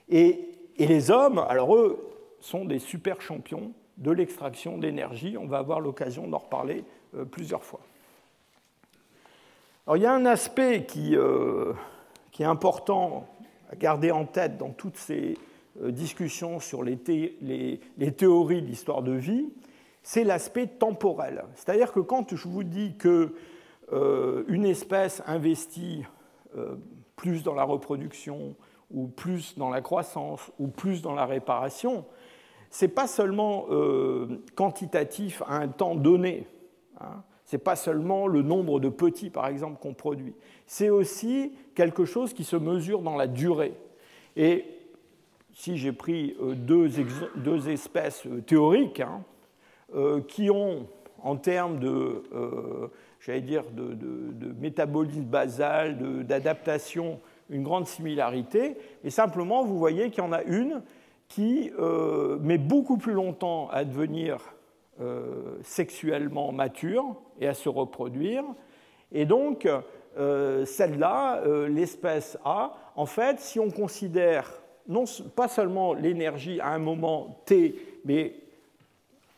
Et les hommes, alors eux, sont des super champions de l'extraction d'énergie. On va avoir l'occasion d'en reparler plusieurs fois. Alors, il y a un aspect qui est important à garder en tête dans toutes ces discussions sur les théories de l'histoire de vie, c'est l'aspect temporel. C'est-à-dire que quand je vous dis qu'une espèce investit plus dans la reproduction, ou plus dans la croissance, ou plus dans la réparation, ce n'est pas seulement quantitatif à un temps donné. Hein. Ce n'est pas seulement le nombre de petits, par exemple, qu'on produit. C'est aussi quelque chose qui se mesure dans la durée. Et si j'ai pris deux espèces théoriques, hein, qui ont, en termes de métabolisme basal, d'adaptation, une grande similarité, et simplement, vous voyez qu'il y en a une qui met beaucoup plus longtemps à devenir sexuellement mature et à se reproduire. Et donc, celle-là, l'espèce A, en fait, si on considère pas seulement l'énergie à un moment T, mais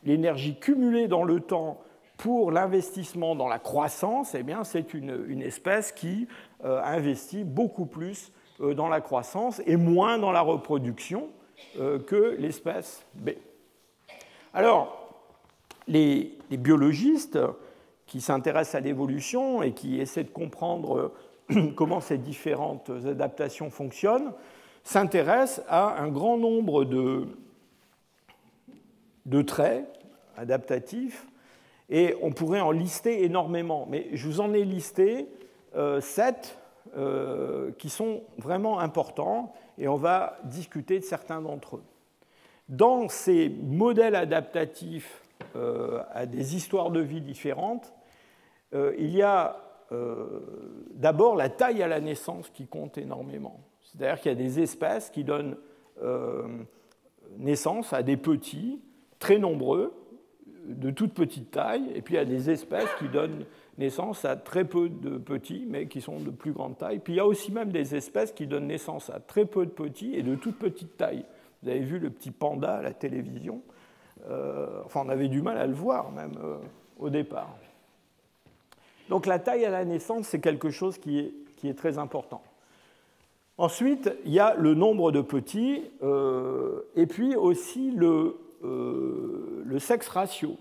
l'énergie cumulée dans le temps pour l'investissement dans la croissance, eh bien, c'est une espèce qui investit beaucoup plus dans la croissance et moins dans la reproduction que l'espèce B. Alors, les biologistes qui s'intéressent à l'évolution et qui essaient de comprendre comment ces différentes adaptations fonctionnent s'intéressent à un grand nombre de traits adaptatifs, et on pourrait en lister énormément, mais je vous en ai listé 7 qui sont vraiment importants, et on va discuter de certains d'entre eux. Dans ces modèles adaptatifs à des histoires de vie différentes, il y a d'abord la taille à la naissance qui compte énormément. C'est-à-dire qu'il y a des espèces qui donnent naissance à des petits, très nombreux, de toute petite taille, et puis il y a des espèces qui donnent naissance à très peu de petits, mais qui sont de plus grande taille. Puis il y a aussi même des espèces qui donnent naissance à très peu de petits et de toute petite taille. Vous avez vu le petit panda à la télévision. Enfin, on avait du mal à le voir même au départ. Donc la taille à la naissance, c'est quelque chose qui est très important. Ensuite, il y a le nombre de petits et puis aussi le sexe ratio,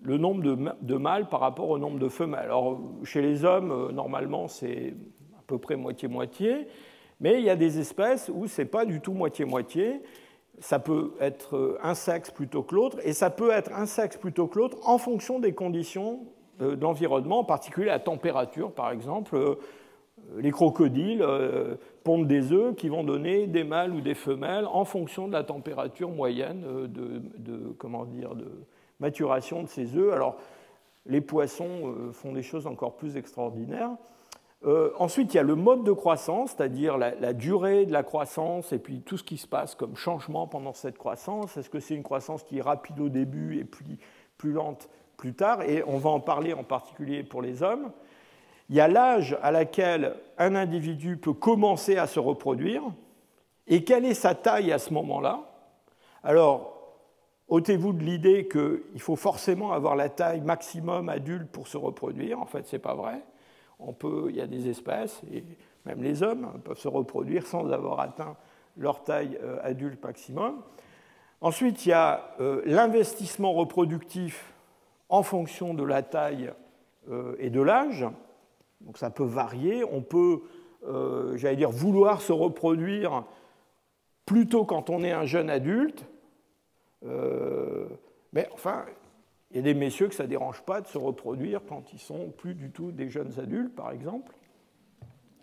le nombre de mâles par rapport au nombre de femelles. Alors, chez les hommes, normalement, c'est à peu près moitié-moitié, mais il y a des espèces où ce n'est pas du tout moitié-moitié. Ça peut être un sexe plutôt que l'autre, et ça peut être un sexe plutôt que l'autre en fonction des conditions de l'environnement, en particulier la température, par exemple. Les crocodiles pondent des œufs qui vont donner des mâles ou des femelles en fonction de la température moyenne de maturation de ces œufs. Alors, les poissons font des choses encore plus extraordinaires. Ensuite, il y a le mode de croissance, c'est-à-dire la durée de la croissance et puis tout ce qui se passe comme changement pendant cette croissance. Est-ce que c'est une croissance qui est rapide au début et puis plus lente plus tard? Et on va en parler en particulier pour les hommes. Il y a l'âge à laquelle un individu peut commencer à se reproduire et quelle est sa taille à ce moment-là. Alors, ôtez-vous de l'idée qu'il faut forcément avoir la taille maximum adulte pour se reproduire. En fait, ce n'est pas vrai. Il y a des espèces, et même les hommes peuvent se reproduire sans avoir atteint leur taille adulte maximum. Ensuite, il y a l'investissement reproductif en fonction de la taille et de l'âge. Donc ça peut varier. On peut, vouloir se reproduire plutôt quand on est un jeune adulte. Mais enfin, il y a des messieurs que ça ne dérange pas de se reproduire quand ils sont plus du tout des jeunes adultes, par exemple.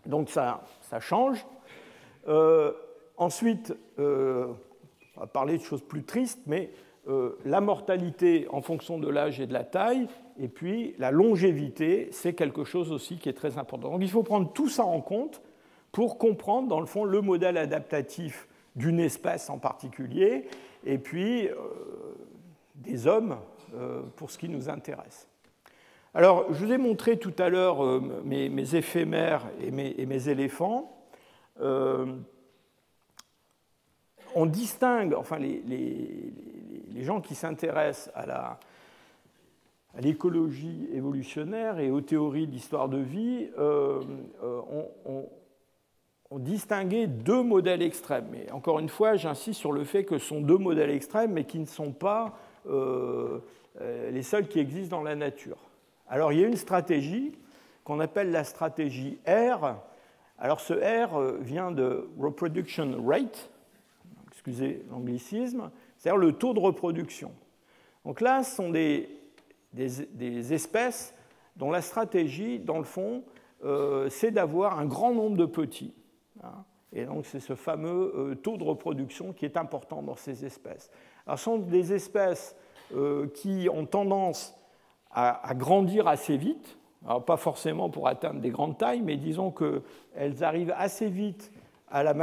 Donc ça change. Ensuite, on va parler de choses plus tristes, mais la mortalité en fonction de l'âge et de la taille, et puis la longévité, c'est quelque chose aussi qui est très important. Donc il faut prendre tout ça en compte pour comprendre, dans le fond, le modèle adaptatif d'une espèce en particulier, et puis des hommes pour ce qui nous intéresse. Alors, je vous ai montré tout à l'heure mes éphémères et mes éléphants. On distingue, enfin les gens qui s'intéressent à l'écologie évolutionnaire et aux théories d'histoire de vie ont distingué deux modèles extrêmes. Mais encore une fois, j'insiste sur le fait que ce sont deux modèles extrêmes, mais qui ne sont pas les seuls qui existent dans la nature. Alors, il y a une stratégie qu'on appelle la stratégie R. Alors, ce R vient de reproduction rate, excusez l'anglicisme, c'est-à-dire le taux de reproduction. Donc là, ce sont des espèces dont la stratégie, dans le fond, c'est d'avoir un grand nombre de petits. Et donc, c'est ce fameux taux de reproduction qui est important dans ces espèces. Alors, ce sont des espèces qui ont tendance à grandir assez vite. Alors, pas forcément pour atteindre des grandes tailles, mais disons qu'elles arrivent assez vite à la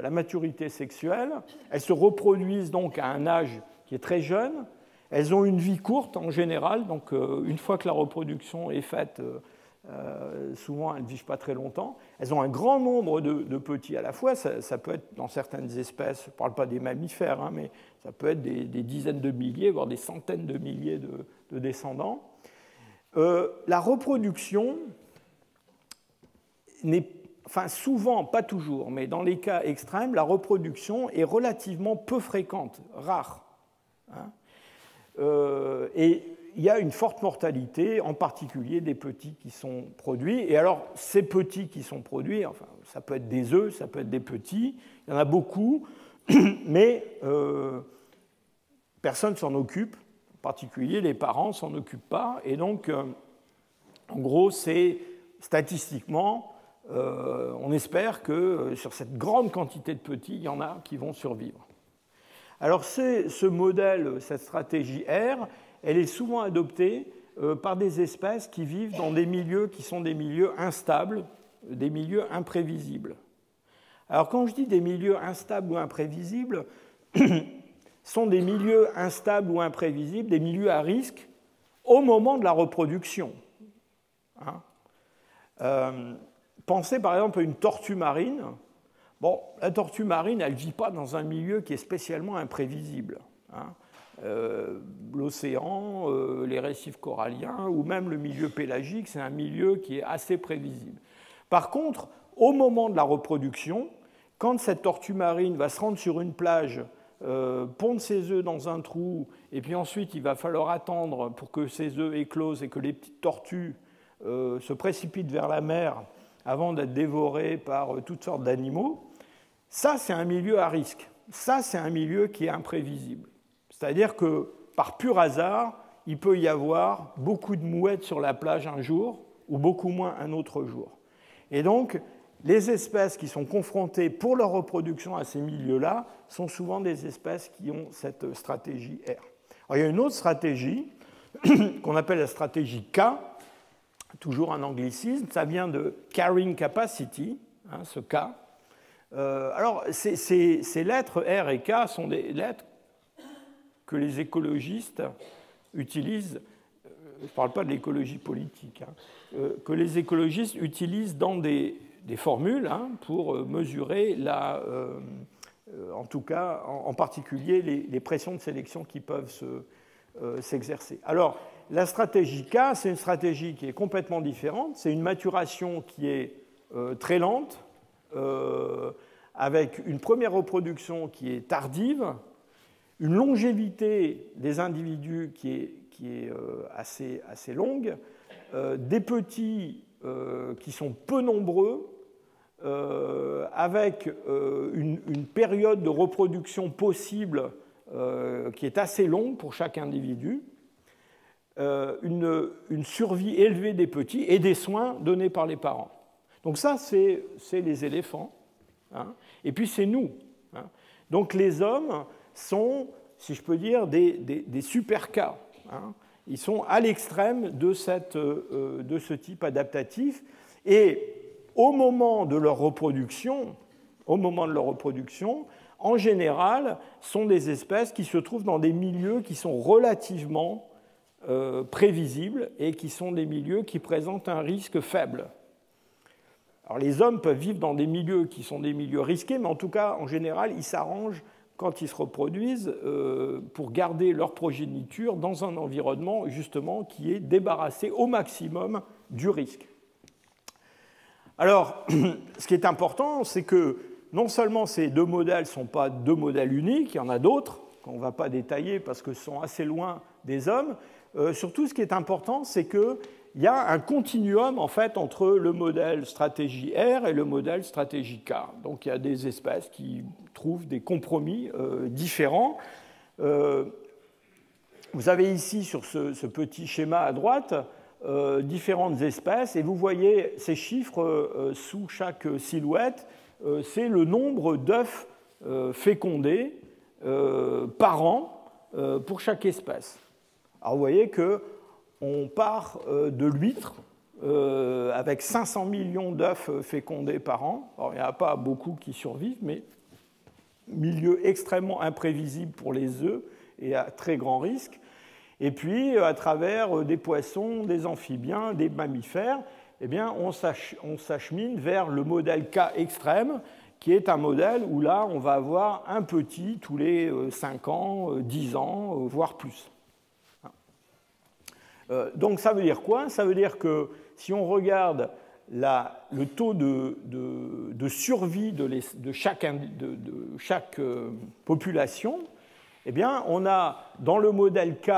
maturité sexuelle. Elles se reproduisent donc à un âge qui est très jeune. Elles ont une vie courte en général, donc une fois que la reproduction est faite, souvent elles ne vivent pas très longtemps. Elles ont un grand nombre de petits à la fois. Ça peut être dans certaines espèces, je ne parle pas des mammifères, hein, mais ça peut être des dizaines de milliers, voire des centaines de milliers de descendants. La reproduction n'est souvent, pas toujours, mais dans les cas extrêmes, la reproduction est relativement peu fréquente, rare. Et il y a une forte mortalité, en particulier des petits qui sont produits. Et alors, ces petits qui sont produits, ça peut être des œufs, ça peut être des petits, il y en a beaucoup, mais personne ne s'en occupe, en particulier les parents ne s'en occupent pas. Et donc, en gros, c'est statistiquement, on espère que sur cette grande quantité de petits, il y en a qui vont survivre. Alors ce modèle, cette stratégie R, elle est souvent adoptée par des espèces qui vivent dans des milieux qui sont des milieux instables, des milieux imprévisibles. Alors quand je dis des milieux instables ou imprévisibles, sont des milieux instables ou imprévisibles, des milieux à risque au moment de la reproduction. Pensez par exemple à une tortue marine. Bon, la tortue marine, elle ne vit pas dans un milieu qui est spécialement imprévisible. L'océan, les récifs coralliens ou même le milieu pélagique, c'est un milieu qui est assez prévisible. Par contre, au moment de la reproduction, quand cette tortue marine va se rendre sur une plage, pondre ses œufs dans un trou, et puis ensuite il va falloir attendre pour que ces œufs éclosent et que les petites tortues se précipitent vers la mer avant d'être dévorées par toutes sortes d'animaux, ça c'est un milieu à risque. Ça c'est un milieu qui est imprévisible. C'est-à-dire que par pur hasard, il peut y avoir beaucoup de mouettes sur la plage un jour ou beaucoup moins un autre jour. Et donc, les espèces qui sont confrontées pour leur reproduction à ces milieux-là sont souvent des espèces qui ont cette stratégie R. Alors, il y a une autre stratégie qu'on appelle la stratégie K, toujours un anglicisme, ça vient de carrying capacity, ce K. Alors, ces lettres R et K sont des lettres que les écologistes utilisent, je ne parle pas de l'écologie politique, que les écologistes utilisent dans des formules pour mesurer, en tout cas, en particulier, les pressions de sélection qui peuvent s'exercer. Alors, la stratégie K, c'est une stratégie qui est complètement différente. C'est une maturation qui est très lente, avec une première reproduction qui est tardive, une longévité des individus qui est assez longue, des petits qui sont peu nombreux, avec une période de reproduction possible qui est assez longue pour chaque individu, une survie élevée des petits et des soins donnés par les parents. Donc ça, c'est les éléphants. Et puis c'est nous. Donc les hommes sont, si je peux dire, des super cas. Ils sont à l'extrême de ce type adaptatif. Et au moment de leur reproduction, en général, sont des espèces qui se trouvent dans des milieux qui sont relativement prévisibles et qui sont des milieux qui présentent un risque faible. Alors les hommes peuvent vivre dans des milieux qui sont des milieux risqués, mais en tout cas, en général, ils s'arrangent quand ils se reproduisent pour garder leur progéniture dans un environnement justement qui est débarrassé au maximum du risque. Alors, ce qui est important, c'est que non seulement ces deux modèles ne sont pas deux modèles uniques, il y en a d'autres qu'on ne va pas détailler parce qu'ils sont assez loin des hommes. Surtout, ce qui est important, c'est qu'il y a un continuum en fait, entre le modèle stratégie R et le modèle stratégie K. Donc, il y a des espèces qui trouvent des compromis différents. Vous avez ici, sur ce petit schéma à droite, différentes espèces, et vous voyez ces chiffres sous chaque silhouette, c'est le nombre d'œufs fécondés par an pour chaque espèce. Alors vous voyez qu'on part de l'huître avec 500 millions d'œufs fécondés par an. Alors, il n'y en a pas beaucoup qui survivent, mais milieu extrêmement imprévisible pour les œufs et à très grand risque. Et puis, à travers des poissons, des amphibiens, des mammifères, eh bien, on s'achemine vers le modèle K extrême, qui est un modèle où là, on va avoir un petit tous les 5 ans, 10 ans, voire plus. Donc, ça veut dire quoi? Ça veut dire que si on regarde le taux de survie de chaque population, eh bien, on a dans le modèle K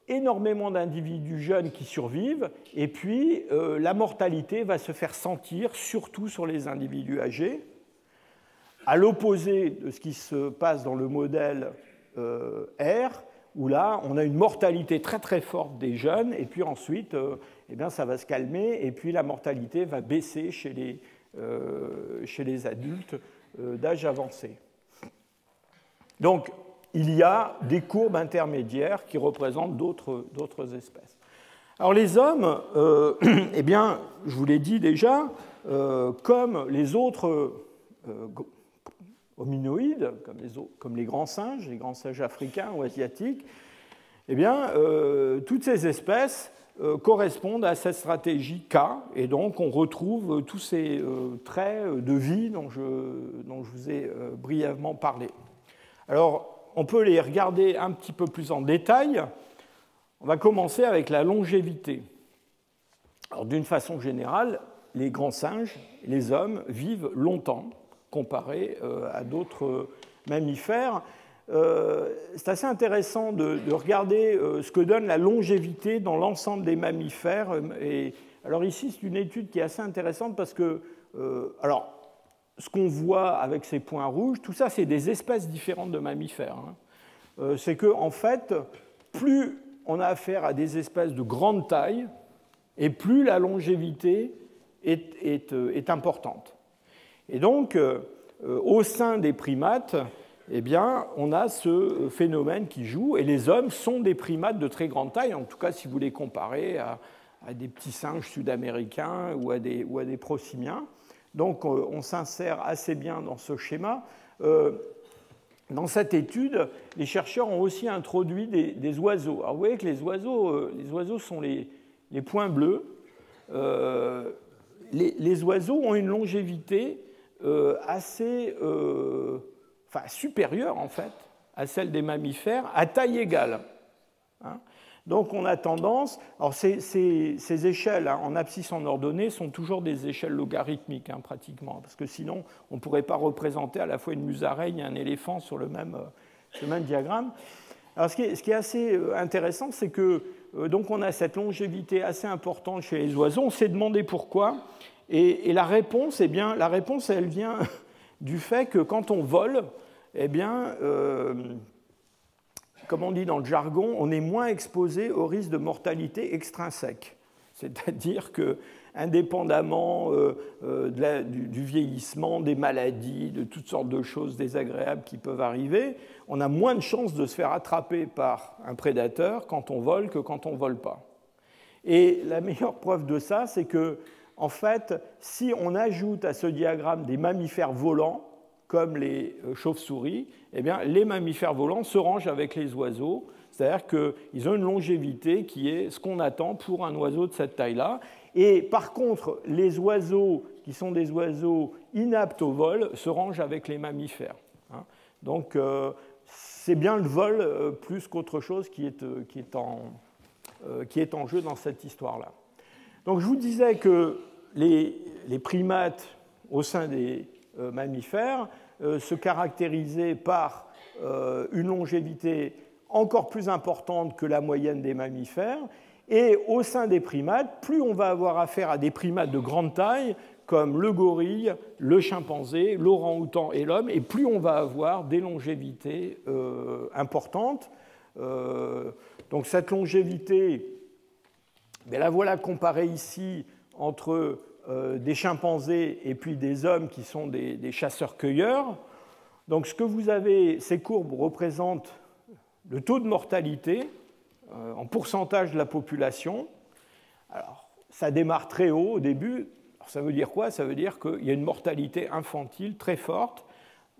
énormément d'individus jeunes qui survivent, et puis la mortalité va se faire sentir surtout sur les individus âgés, à l'opposé de ce qui se passe dans le modèle R, où là, on a une mortalité très très forte des jeunes, et puis ensuite, eh bien, ça va se calmer, et puis la mortalité va baisser chez les adultes d'âge avancé. Donc, il y a des courbes intermédiaires qui représentent d'autres espèces. Alors, les hommes, eh bien, je vous l'ai dit déjà, comme les autres hominoïdes, comme les grands singes africains ou asiatiques, eh bien, toutes ces espèces correspondent à cette stratégie K, et donc on retrouve tous ces traits de vie dont je vous ai brièvement parlé. Alors, on peut les regarder un petit peu plus en détail. On va commencer avec la longévité. Alors, d'une façon générale, les grands singes, les hommes, vivent longtemps comparés à d'autres mammifères. C'est assez intéressant de regarder ce que donne la longévité dans l'ensemble des mammifères. Et, alors ici, c'est une étude qui est assez intéressante parce que, alors, ce qu'on voit avec ces points rouges, tout ça, c'est des espèces différentes de mammifères. C'est que, en fait, plus on a affaire à des espèces de grande taille, et plus la longévité est importante. Et donc, au sein des primates, eh bien, on a ce phénomène qui joue, et les hommes sont des primates de très grande taille, en tout cas si vous les comparez à des petits singes sud-américains ou à des prosimiens. Donc, on s'insère assez bien dans ce schéma. Dans cette étude, les chercheurs ont aussi introduit des oiseaux. Alors, vous voyez que les oiseaux sont les points bleus. Les oiseaux ont une longévité assez supérieure, en fait, à celle des mammifères, à taille égale. Donc, on a tendance... Alors, ces échelles en abscisse en ordonnée sont toujours des échelles logarithmiques, pratiquement, parce que sinon, on ne pourrait pas représenter à la fois une musaraigne et un éléphant sur le même diagramme. Alors, ce qui est assez intéressant, c'est que donc on a cette longévité assez importante chez les oiseaux. On s'est demandé pourquoi, et la réponse, elle vient du fait que quand on vole, eh bien... comme on dit dans le jargon, on est moins exposé au risque de mortalité extrinsèque. C'est-à-dire que, indépendamment du vieillissement, des maladies, de toutes sortes de choses désagréables qui peuvent arriver, on a moins de chances de se faire attraper par un prédateur quand on vole que quand on ne vole pas. Et la meilleure preuve de ça, c'est que, en fait, si on ajoute à ce diagramme des mammifères volants, comme les chauves-souris, eh bien, les mammifères volants se rangent avec les oiseaux, c'est-à-dire qu'ils ont une longévité qui est ce qu'on attend pour un oiseau de cette taille-là. Et par contre, les oiseaux qui sont des oiseaux inaptes au vol se rangent avec les mammifères. Donc, c'est bien le vol plus qu'autre chose qui est en jeu dans cette histoire-là. Donc, je vous disais que les primates au sein des mammifères se caractérisaient par une longévité encore plus importante que la moyenne des mammifères. Et au sein des primates, plus on va avoir affaire à des primates de grande taille, comme le gorille, le chimpanzé, l'orang-outan et l'homme, et plus on va avoir des longévités importantes. Donc cette longévité, la voilà comparée ici entre des chimpanzés et puis des hommes qui sont des chasseurs-cueilleurs. Donc ce que vous avez, ces courbes représentent le taux de mortalité en pourcentage de la population. Alors, ça démarre très haut au début. Alors, ça veut dire quoi? Ça veut dire qu'il y a une mortalité infantile très forte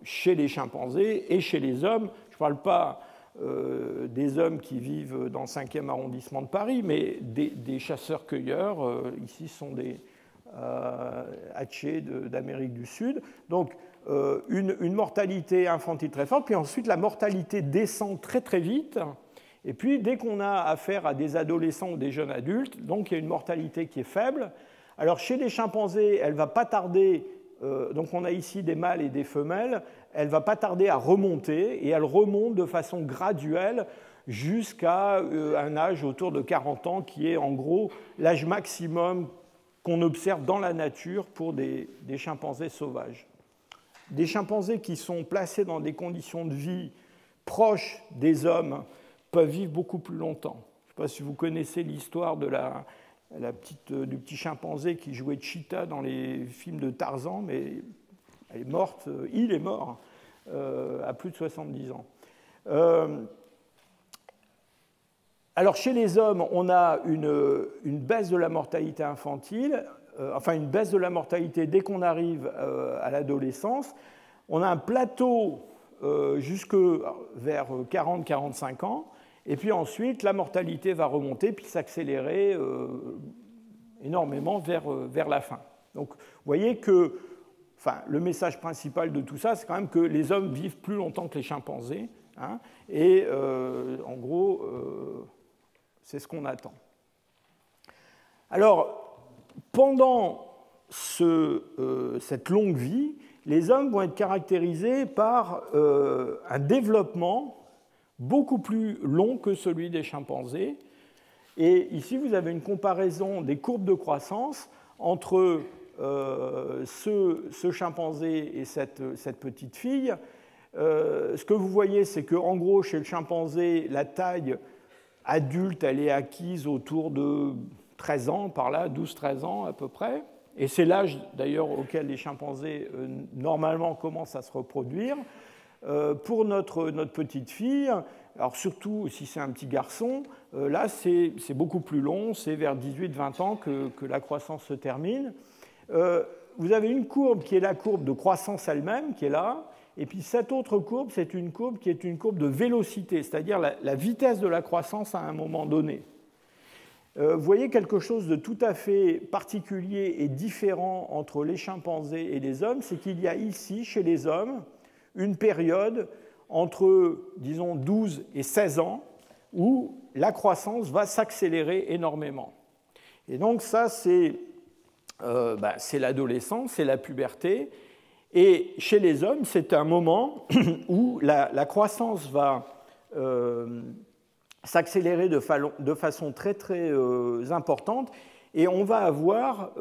chez les chimpanzés et chez les hommes. Je ne parle pas des hommes qui vivent dans le 5e arrondissement de Paris, mais des chasseurs-cueilleurs. Ici, sont des Hatchés d'Amérique du Sud. Donc, une mortalité infantile très forte, puis ensuite la mortalité descend très très vite, et puis dès qu'on a affaire à des adolescents ou des jeunes adultes, donc il y a une mortalité qui est faible. Alors chez les chimpanzés, elle ne va pas tarder, donc on a ici des mâles et des femelles, elle ne va pas tarder à remonter, et elle remonte de façon graduelle jusqu'à un âge autour de 40 ans, qui est en gros l'âge maximum qu'on observe dans la nature pour des chimpanzés sauvages. Des chimpanzés qui sont placés dans des conditions de vie proches des hommes peuvent vivre beaucoup plus longtemps. Je ne sais pas si vous connaissez l'histoire de du petit chimpanzé qui jouait Cheetah dans les films de Tarzan, mais elle est morte, il est mort à plus de 70 ans. Alors chez les hommes, on a une baisse de la mortalité infantile, enfin une baisse de la mortalité dès qu'on arrive à l'adolescence. On a un plateau jusque vers 40-45 ans, et puis ensuite la mortalité va remonter puis s'accélérer énormément vers la fin. Donc vous voyez que le message principal de tout ça, c'est quand même que les hommes vivent plus longtemps que les chimpanzés, hein, et en gros, c'est ce qu'on attend. Alors, pendant cette longue vie, les hommes vont être caractérisés par un développement beaucoup plus long que celui des chimpanzés. Et ici, vous avez une comparaison des courbes de croissance entre ce chimpanzé et cette petite fille. Ce que vous voyez, c'est qu'en gros, chez le chimpanzé, la taille adulte, elle est acquise autour de 13 ans, par là, 12-13 ans à peu près. Et c'est l'âge d'ailleurs auquel les chimpanzés normalement commencent à se reproduire. Pour notre petite fille, alors surtout si c'est un petit garçon, là c'est beaucoup plus long, c'est vers 18-20 ans que la croissance se termine. Vous avez une courbe qui est la courbe de croissance elle-même, qui est là, et puis cette autre courbe, c'est une courbe qui est une courbe de vélocité, c'est-à-dire la vitesse de la croissance à un moment donné. Vous voyez quelque chose de tout à fait particulier et différent entre les chimpanzés et les hommes, c'est qu'il y a ici, chez les hommes, une période entre, disons, 12 et 16 ans où la croissance va s'accélérer énormément. Et donc ça, c'est l'adolescence, c'est la puberté. Et chez les hommes, c'est un moment où la croissance va s'accélérer de façon très, très importante. Et on va avoir,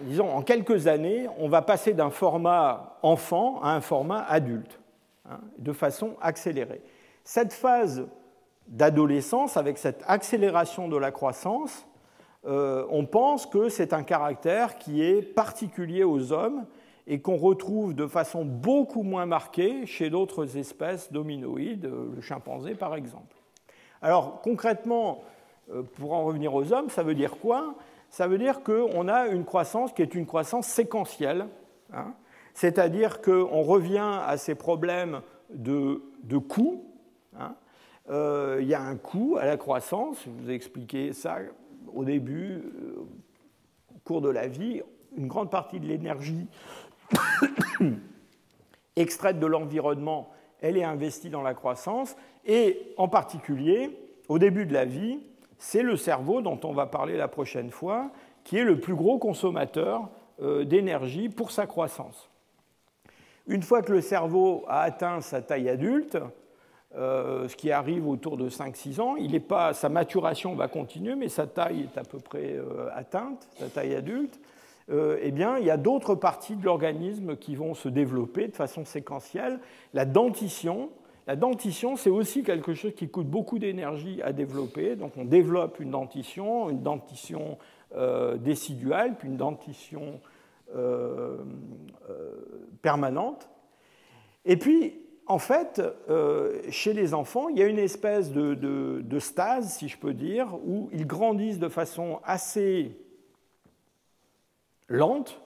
disons, en quelques années, on va passer d'un format enfant à un format adulte, hein, de façon accélérée. Cette phase d'adolescence, avec cette accélération de la croissance, on pense que c'est un caractère qui est particulier aux hommes et qu'on retrouve de façon beaucoup moins marquée chez d'autres espèces d'hominoïdes, le chimpanzé par exemple. Alors concrètement, pour en revenir aux hommes, ça veut dire quoi ? Ça veut dire qu'on a une croissance qui est une croissance séquentielle, hein, c'est-à-dire qu'on revient à ces problèmes de coût. Hein. Il y a un coût à la croissance, je vous ai expliqué ça au début, au cours de la vie. Une grande partie de l'énergie extraite de l'environnement, elle est investie dans la croissance, et en particulier, au début de la vie, c'est le cerveau, dont on va parler la prochaine fois, qui est le plus gros consommateur d'énergie pour sa croissance. Une fois que le cerveau a atteint sa taille adulte, ce qui arrive autour de 5-6 ans, sa maturation va continuer, mais sa taille est à peu près atteinte, sa taille adulte, eh bien, il y a d'autres parties de l'organisme qui vont se développer de façon séquentielle. La dentition, c'est aussi quelque chose qui coûte beaucoup d'énergie à développer. Donc, on développe une dentition déciduale, puis une dentition permanente. Et puis, en fait, chez les enfants, il y a une espèce de stase, si je peux dire, où ils grandissent de façon assez lente,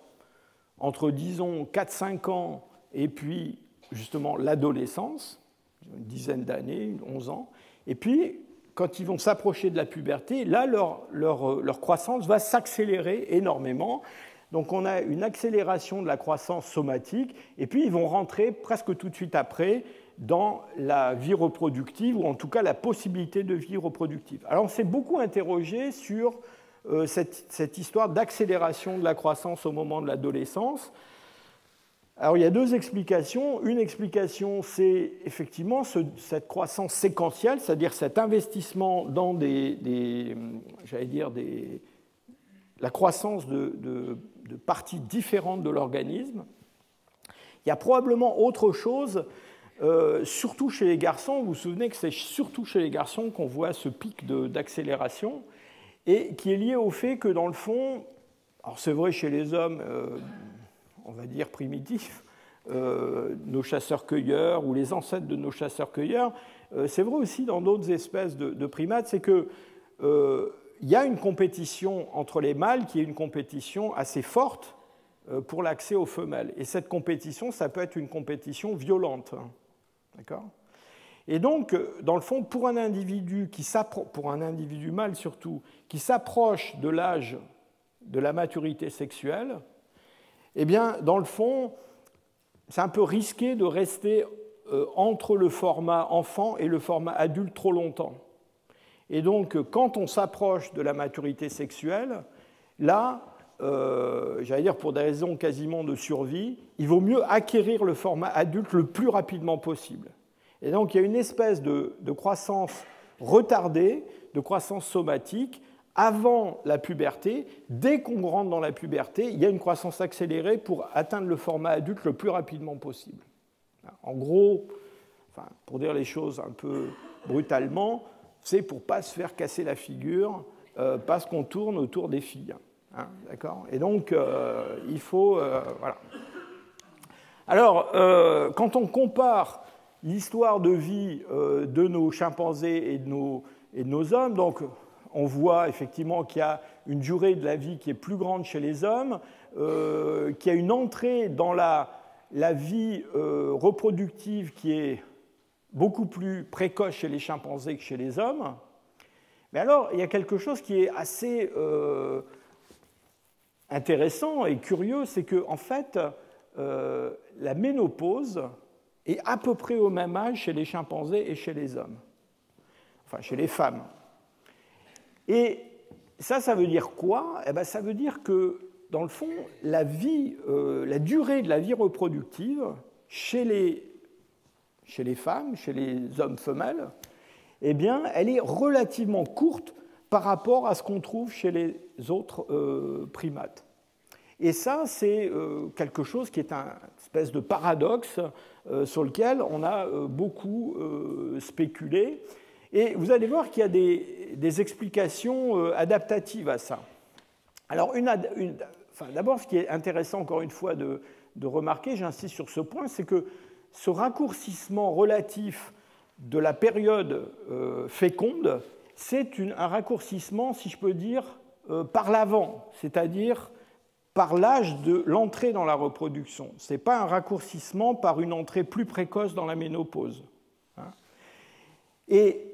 entre, disons, 4-5 ans et puis, justement, l'adolescence, une dizaine d'années, 11 ans. Et puis, quand ils vont s'approcher de la puberté, là, leur croissance va s'accélérer énormément. Donc, on a une accélération de la croissance somatique, et puis ils vont rentrer presque tout de suite après dans la vie reproductive, ou en tout cas la possibilité de vie reproductive. Alors, on s'est beaucoup interrogé sur cette histoire d'accélération de la croissance au moment de l'adolescence. Alors, il y a deux explications. Une explication, c'est effectivement cette croissance séquentielle, c'est-à-dire cet investissement dans la croissance de parties différentes de l'organisme. Il y a probablement autre chose, surtout chez les garçons. Vous vous souvenez que c'est surtout chez les garçons qu'on voit ce pic d'accélération, et qui est lié au fait que, dans le fond, alors c'est vrai chez les hommes, on va dire primitifs, nos chasseurs-cueilleurs ou les ancêtres de nos chasseurs-cueilleurs. C'est vrai aussi dans d'autres espèces de primates, c'est qu'il y a une compétition entre les mâles qui est une compétition assez forte pour l'accès aux femelles. Et cette compétition, ça peut être une compétition violente. D'accord ? Et donc, dans le fond, pour un individu mâle surtout, qui s'approche de l'âge de la maturité sexuelle, eh bien, dans le fond, c'est un peu risqué de rester entre le format enfant et le format adulte trop longtemps. Et donc, quand on s'approche de la maturité sexuelle, là, j'allais dire pour des raisons quasiment de survie, il vaut mieux acquérir le format adulte le plus rapidement possible. Et donc, il y a une espèce de croissance retardée, de croissance somatique, avant la puberté. Dès qu'on rentre dans la puberté, il y a une croissance accélérée pour atteindre le format adulte le plus rapidement possible. En gros, enfin, pour dire les choses un peu brutalement, c'est pour ne pas se faire casser la figure parce qu'on tourne autour des filles. Hein, d'accord ? Et donc, il faut... voilà. Alors, quand on compare l'histoire de vie de nos chimpanzés et de nos hommes, donc on voit effectivement qu'il y a une durée de la vie qui est plus grande chez les hommes, qu'il y a une entrée dans la vie reproductive qui est beaucoup plus précoce chez les chimpanzés que chez les hommes. Mais alors, il y a quelque chose qui est assez intéressant et curieux, c'est qu'en fait, la ménopause est à peu près au même âge chez les chimpanzés et chez les hommes, enfin chez les femmes. Et ça veut dire quoi ? Eh bien, ça veut dire que, dans le fond, la durée de la vie reproductive chez les femmes, chez les hommes femelles, eh bien, elle est relativement courte par rapport à ce qu'on trouve chez les autres primates. Et ça, c'est quelque chose qui est une espèce de paradoxe sur lequel on a beaucoup spéculé. Et vous allez voir qu'il y a des explications adaptatives à ça. Alors, d'abord, ce qui est intéressant, encore une fois, de remarquer, j'insiste sur ce point, c'est que ce raccourcissement relatif de la période féconde, c'est un raccourcissement, si je peux dire, par l'avant, c'est-à-dire par l'âge de l'entrée dans la reproduction. Ce n'est pas un raccourcissement par une entrée plus précoce dans la ménopause. Et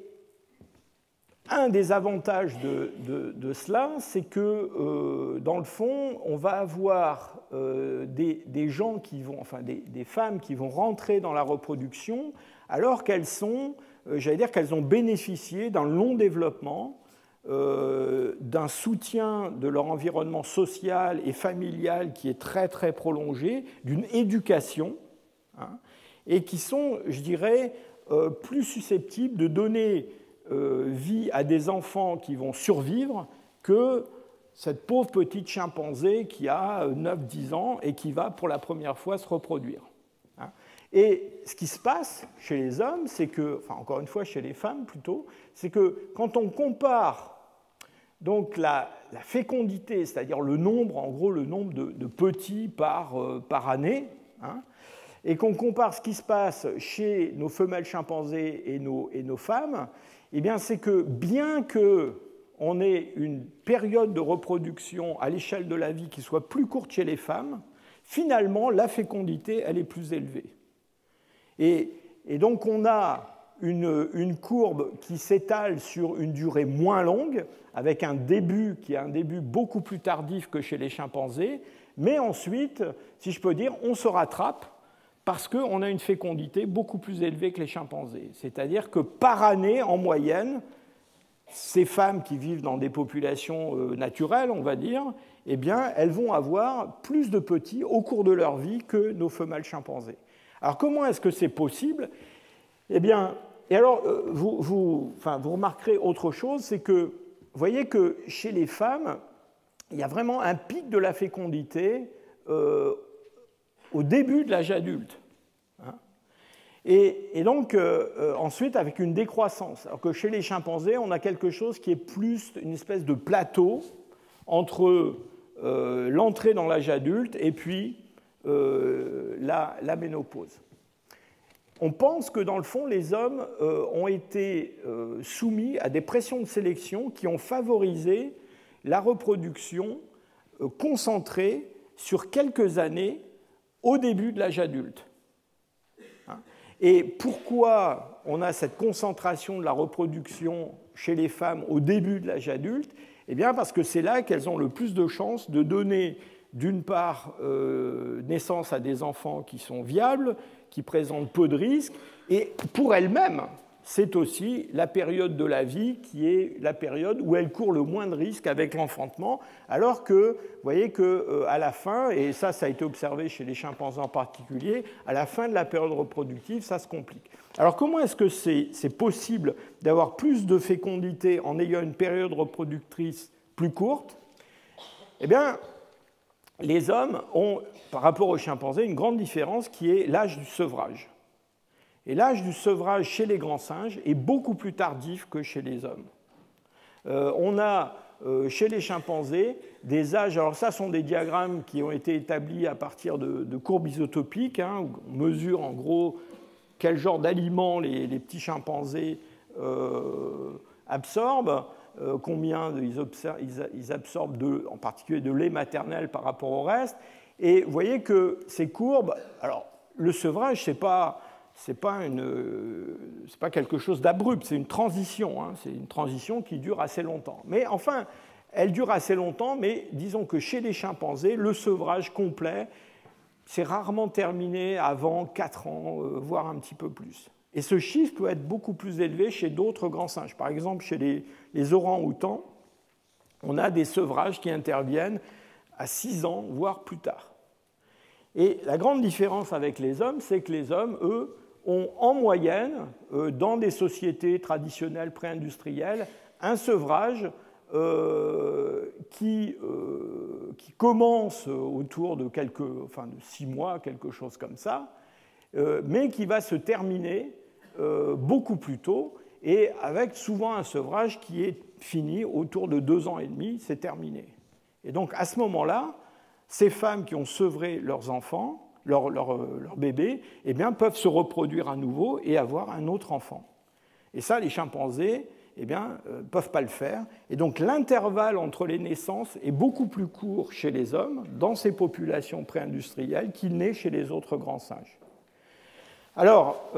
un des avantages de cela, c'est que, dans le fond, on va avoir des gens qui vont, enfin des femmes qui vont rentrer dans la reproduction alors qu'elles sont, j'allais dire qu'elles ont bénéficié d'un long développement, d'un soutien de leur environnement social et familial qui est très très prolongé, d'une éducation, et qui sont, je dirais, plus susceptibles de donner vie à des enfants qui vont survivre que cette pauvre petite chimpanzé qui a 9-10 ans et qui va pour la première fois se reproduire. Et ce qui se passe chez les hommes, c'est que, enfin encore une fois chez les femmes plutôt, c'est que quand on compare donc la fécondité, c'est-à-dire le nombre, en gros le nombre de petits par année, et qu'on compare ce qui se passe chez nos femelles chimpanzés et nos femmes, eh bien c'est que bien qu'on ait une période de reproduction à l'échelle de la vie qui soit plus courte chez les femmes, finalement la fécondité elle est plus élevée. Et donc on a une courbe qui s'étale sur une durée moins longue, avec un début qui est un début beaucoup plus tardif que chez les chimpanzés, mais ensuite, si je peux dire, on se rattrape parce qu'on a une fécondité beaucoup plus élevée que les chimpanzés. C'est-à-dire que par année, en moyenne, ces femmes qui vivent dans des populations naturelles, on va dire, eh bien, elles vont avoir plus de petits au cours de leur vie que nos femelles chimpanzés. Alors, comment est-ce que c'est possible ? Eh bien, et alors, vous remarquerez autre chose, c'est que vous voyez que chez les femmes, il y a vraiment un pic de la fécondité au début de l'âge adulte. Et donc, ensuite, avec une décroissance. Alors que chez les chimpanzés, on a quelque chose qui est plus une espèce de plateau entre l'entrée dans l'âge adulte et puis la ménopause. On pense que dans le fond, les hommes ont été soumis à des pressions de sélection qui ont favorisé la reproduction concentrée sur quelques années au début de l'âge adulte. Et pourquoi on a cette concentration de la reproduction chez les femmes au début de l'âge adulte? Eh bien parce que c'est là qu'elles ont le plus de chances de donner, d'une part, naissance à des enfants qui sont viables, qui présentent peu de risques, et pour elles-mêmes, c'est aussi la période de la vie qui est la période où elles courent le moins de risques avec l'enfantement, alors que, vous voyez qu'à la fin, et ça a été observé chez les chimpanzés en particulier, à la fin de la période reproductive, ça se complique. Alors comment est-ce que c'est possible d'avoir plus de fécondité en ayant une période reproductrice plus courte? Eh bien, les hommes ont, par rapport aux chimpanzés, une grande différence qui est l'âge du sevrage. Et l'âge du sevrage chez les grands singes est beaucoup plus tardif que chez les hommes. On a chez les chimpanzés des âges, alors ça sont des diagrammes qui ont été établis à partir de courbes isotopiques, où on mesure en gros quel genre d'aliments les petits chimpanzés absorbent, combien ils absorbent en particulier de lait maternel par rapport au reste. Et vous voyez que ces courbes, alors le sevrage, c'est pas quelque chose d'abrupt, c'est une transition. C'est une transition qui dure assez longtemps. Mais enfin, elle dure assez longtemps, mais disons que chez les chimpanzés, le sevrage complet, c'est rarement terminé avant 4 ans, voire un petit peu plus. Et ce chiffre peut être beaucoup plus élevé chez d'autres grands singes. Par exemple, chez les orang-outans, on a des sevrages qui interviennent à 6 ans, voire plus tard. Et la grande différence avec les hommes, c'est que les hommes, eux, ont en moyenne, dans des sociétés traditionnelles pré-industrielles, un sevrage qui commence autour de 6 mois, quelque chose comme ça, mais qui va se terminer beaucoup plus tôt, et avec souvent un sevrage qui est fini autour de 2 ans et demi, c'est terminé. Et donc à ce moment-là, ces femmes qui ont sevré leurs enfants, leurs bébés, eh bien, peuvent se reproduire à nouveau et avoir un autre enfant. Et ça, les chimpanzés ne peuvent pas le faire. Et donc l'intervalle entre les naissances est beaucoup plus court chez les hommes, dans ces populations pré-industrielles, qu'il n'est chez les autres grands singes. Alors,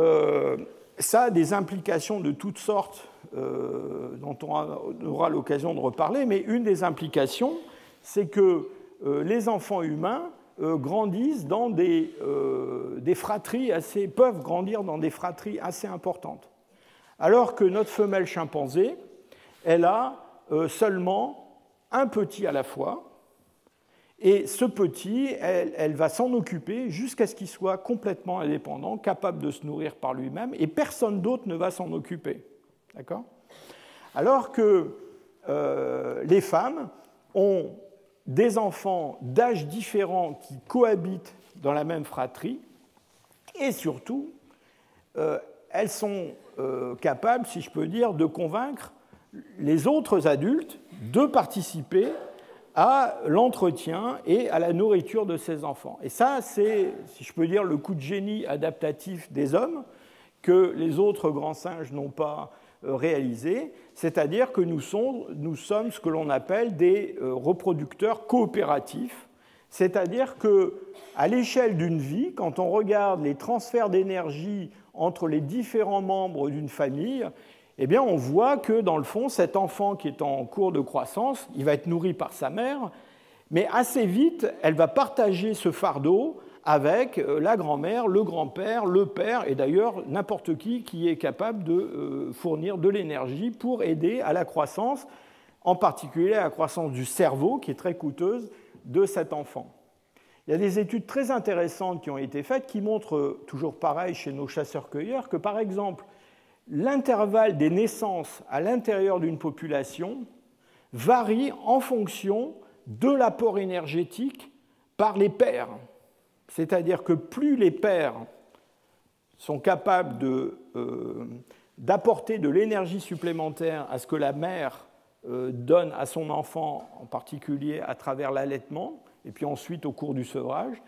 ça a des implications de toutes sortes dont on aura l'occasion de reparler, mais une des implications, c'est que les enfants humains grandissent dans des fratries peuvent grandir dans des fratries assez importantes. Alors que notre femelle chimpanzé, elle a seulement un petit à la fois, et ce petit, elle va s'en occuper jusqu'à ce qu'il soit complètement indépendant, capable de se nourrir par lui-même, et personne d'autre ne va s'en occuper. D'accord ? Alors que les femmes ont des enfants d'âge différents qui cohabitent dans la même fratrie, et surtout, elles sont capables, si je peux dire, de convaincre les autres adultes de participer à l'entretien et à la nourriture de ces enfants. Et ça, c'est, si je peux dire, le coup de génie adaptatif des hommes que les autres grands singes n'ont pas réalisé, c'est-à-dire que nous sommes ce que l'on appelle des reproducteurs coopératifs, c'est-à-dire qu'à l'échelle d'une vie, quand on regarde les transferts d'énergie entre les différents membres d'une famille, eh bien, on voit que, dans le fond, cet enfant qui est en cours de croissance, il va être nourri par sa mère, mais assez vite, elle va partager ce fardeau avec la grand-mère, le grand-père, le père, et d'ailleurs n'importe qui est capable de fournir de l'énergie pour aider à la croissance, en particulier à la croissance du cerveau, qui est très coûteuse, de cet enfant. Il y a des études très intéressantes qui ont été faites qui montrent, toujours pareil chez nos chasseurs-cueilleurs, que par exemple, l'intervalle des naissances à l'intérieur d'une population varie en fonction de l'apport énergétique par les pères. C'est-à-dire que plus les pères sont capables d'apporter de l'énergie supplémentaire à ce que la mère donne à son enfant, en particulier à travers l'allaitement, et puis ensuite au cours du sevrage,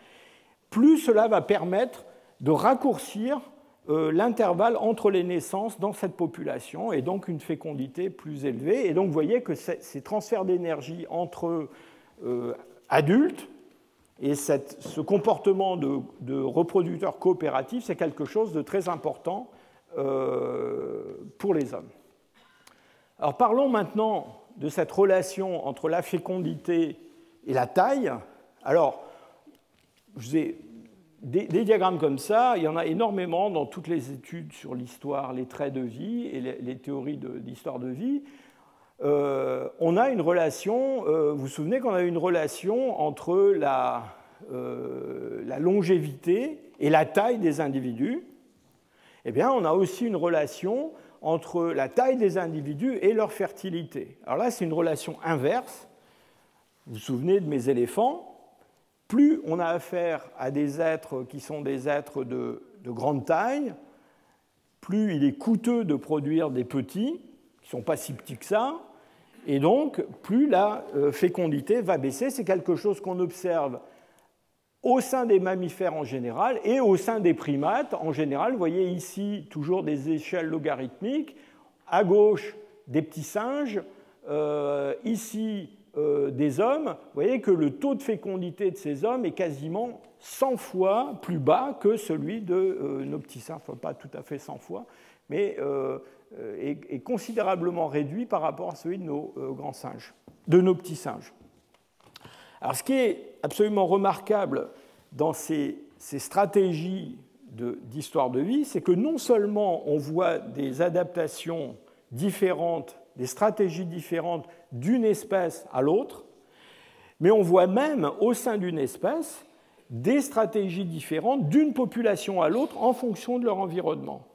plus cela va permettre de raccourcir l'intervalle entre les naissances dans cette population et donc une fécondité plus élevée. Et donc vous voyez que ces transferts d'énergie entre adultes et ce comportement de reproducteurs coopératifs, c'est quelque chose de très important pour les hommes. Alors parlons maintenant de cette relation entre la fécondité et la taille. Alors, des diagrammes comme ça, il y en a énormément dans toutes les études sur l'histoire, les traits de vie et les théories d'histoire de vie. On a une relation, vous vous souvenez qu'on a une relation entre la longévité et la taille des individus. Eh bien, on a aussi une relation entre la taille des individus et leur fertilité. Alors là, c'est une relation inverse. Vous vous souvenez de mes éléphants? Plus on a affaire à des êtres qui sont des êtres de grande taille, plus il est coûteux de produire des petits, qui ne sont pas si petits que ça, et donc plus la fécondité va baisser. C'est quelque chose qu'on observe au sein des mammifères en général et au sein des primates en général. Vous voyez ici toujours des échelles logarithmiques, à gauche des petits singes, ici des hommes. Vous voyez que le taux de fécondité de ces hommes est quasiment 100 fois plus bas que celui de nos petits singes, enfin pas tout à fait 100 fois, mais est considérablement réduit par rapport à celui de nos grands singes, de nos petits singes. Alors, ce qui est absolument remarquable dans ces stratégies d'histoire de vie, c'est que non seulement on voit des adaptations différentes, des stratégies différentes d'une espèce à l'autre, mais on voit même au sein d'une espèce des stratégies différentes d'une population à l'autre en fonction de leur environnement.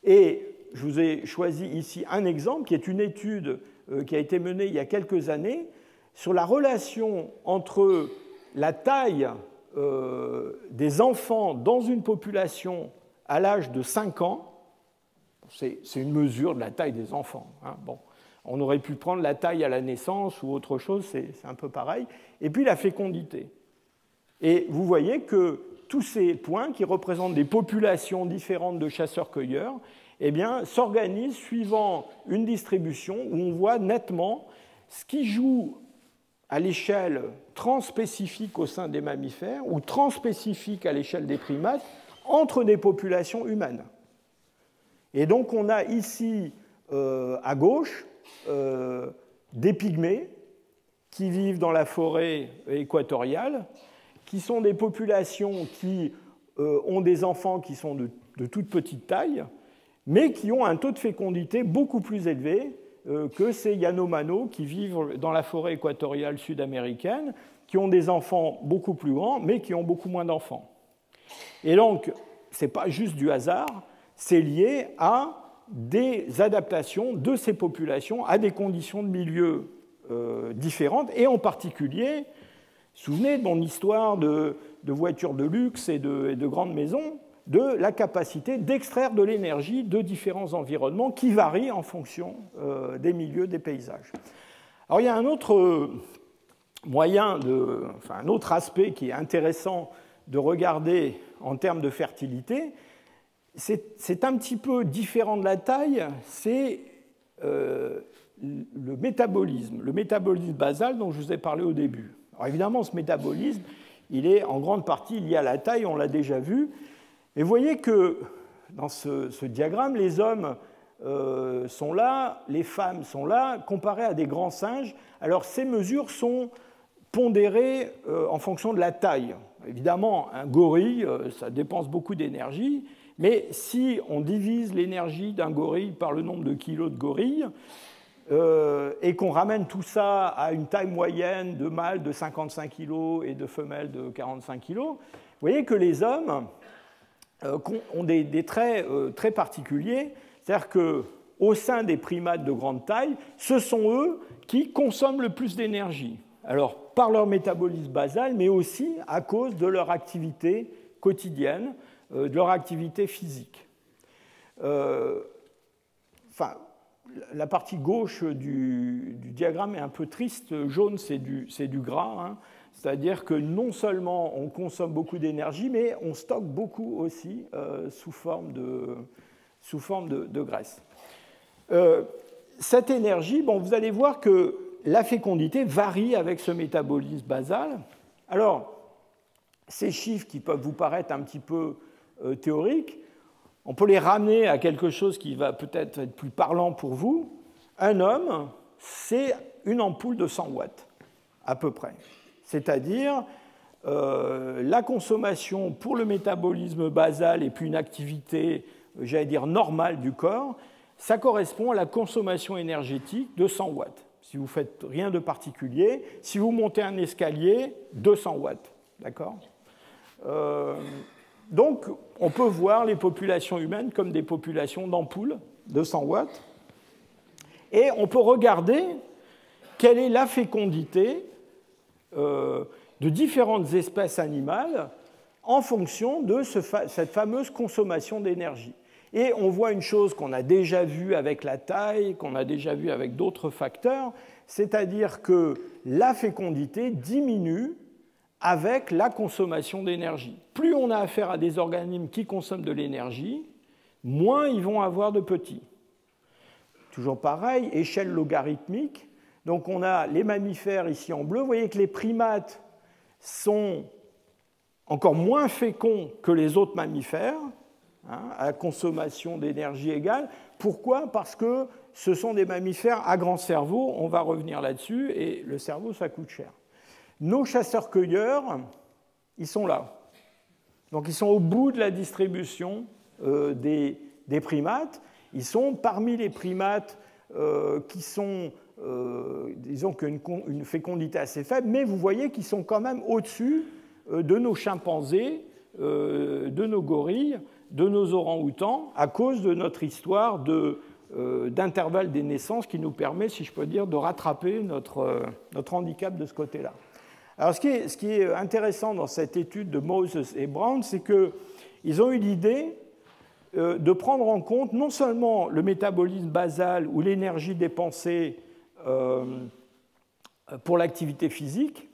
Et je vous ai choisi ici un exemple qui est une étude qui a été menée il y a quelques années sur la relation entre la taille des enfants dans une population à l'âge de 5 ans. C'est une mesure de la taille des enfants. Hein. Bon, on aurait pu prendre la taille à la naissance ou autre chose, c'est un peu pareil. Et puis la fécondité. Et vous voyez que tous ces points qui représentent des populations différentes de chasseurs-cueilleurs eh bien, s'organisent suivant une distribution où on voit nettement ce qui joue à l'échelle transspécifique au sein des mammifères ou transspécifique à l'échelle des primates entre des populations humaines. Et donc on a ici à gauche des pygmées qui vivent dans la forêt équatoriale, qui sont des populations qui ont des enfants qui sont de toute petite taille, mais qui ont un taux de fécondité beaucoup plus élevé que ces Yanomamo qui vivent dans la forêt équatoriale sud-américaine, qui ont des enfants beaucoup plus grands, mais qui ont beaucoup moins d'enfants. Et donc, ce n'est pas juste du hasard, c'est lié à des adaptations de ces populations à des conditions de milieu différentes, et en particulier, vous vous souvenez de mon histoire de voitures de luxe et de grandes maisons, de la capacité d'extraire de l'énergie de différents environnements qui varient en fonction des milieux, des paysages. Alors il y a un autre moyen, un autre aspect qui est intéressant de regarder en termes de fertilité, c'est un petit peu différent de la taille, c'est le métabolisme basal dont je vous ai parlé au début. Alors évidemment, ce métabolisme, il est en grande partie lié à la taille, on l'a déjà vu. Et vous voyez que dans ce diagramme, les hommes sont là, les femmes sont là, comparés à des grands singes. Alors ces mesures sont pondérées en fonction de la taille. Évidemment, un gorille, ça dépense beaucoup d'énergie, mais si on divise l'énergie d'un gorille par le nombre de kilos de gorille, et qu'on ramène tout ça à une taille moyenne de mâles de 55 kg et de femelles de 45 kg, vous voyez que les hommes ont des traits très particuliers, c'est-à-dire qu'au sein des primates de grande taille, ce sont eux qui consomment le plus d'énergie. Alors, par leur métabolisme basal, mais aussi à cause de leur activité quotidienne, de leur activité physique. La partie gauche du diagramme est un peu triste. Jaune, c'est du gras. Hein. C'est-à-dire que non seulement on consomme beaucoup d'énergie, mais on stocke beaucoup aussi sous forme de graisse. Cette énergie, bon, vous allez voir que la fécondité varie avec ce métabolisme basal. Alors, ces chiffres qui peuvent vous paraître un petit peu théoriques, on peut les ramener à quelque chose qui va peut-être être plus parlant pour vous. Un homme, c'est une ampoule de 100 watts, à peu près. C'est-à-dire la consommation pour le métabolisme basal et puis une activité, j'allais dire, normale du corps, ça correspond à la consommation énergétique de 100 watts. Si vous ne faites rien de particulier, si vous montez un escalier, 200 watts. D'accord ? Donc, on peut voir les populations humaines comme des populations d'ampoules de 100 watts. Et on peut regarder quelle est la fécondité de différentes espèces animales en fonction de cette fameuse consommation d'énergie. Et on voit une chose qu'on a déjà vue avec la taille, qu'on a déjà vue avec d'autres facteurs, c'est-à-dire que la fécondité diminue avec la consommation d'énergie. Plus on a affaire à des organismes qui consomment de l'énergie, moins ils vont avoir de petits. Toujours pareil, échelle logarithmique. Donc on a les mammifères ici en bleu. Vous voyez que les primates sont encore moins féconds que les autres mammifères, à consommation d'énergie égale. Pourquoi ? Parce que ce sont des mammifères à grand cerveau, on va revenir là-dessus, et le cerveau, ça coûte cher. Nos chasseurs-cueilleurs, ils sont là. Donc ils sont au bout de la distribution des primates. Ils sont parmi les primates qui sont, disons, qu'une fécondité assez faible, mais vous voyez qu'ils sont quand même au-dessus de nos chimpanzés, de nos gorilles, de nos orang-outans, à cause de notre histoire d'intervalle des naissances qui nous permet, si je peux dire, de rattraper notre handicap de ce côté-là. Alors, ce qui est intéressant dans cette étude de Moses et Brown, c'est qu'ils ont eu l'idée de prendre en compte non seulement le métabolisme basal ou l'énergie dépensée pour l'activité physique,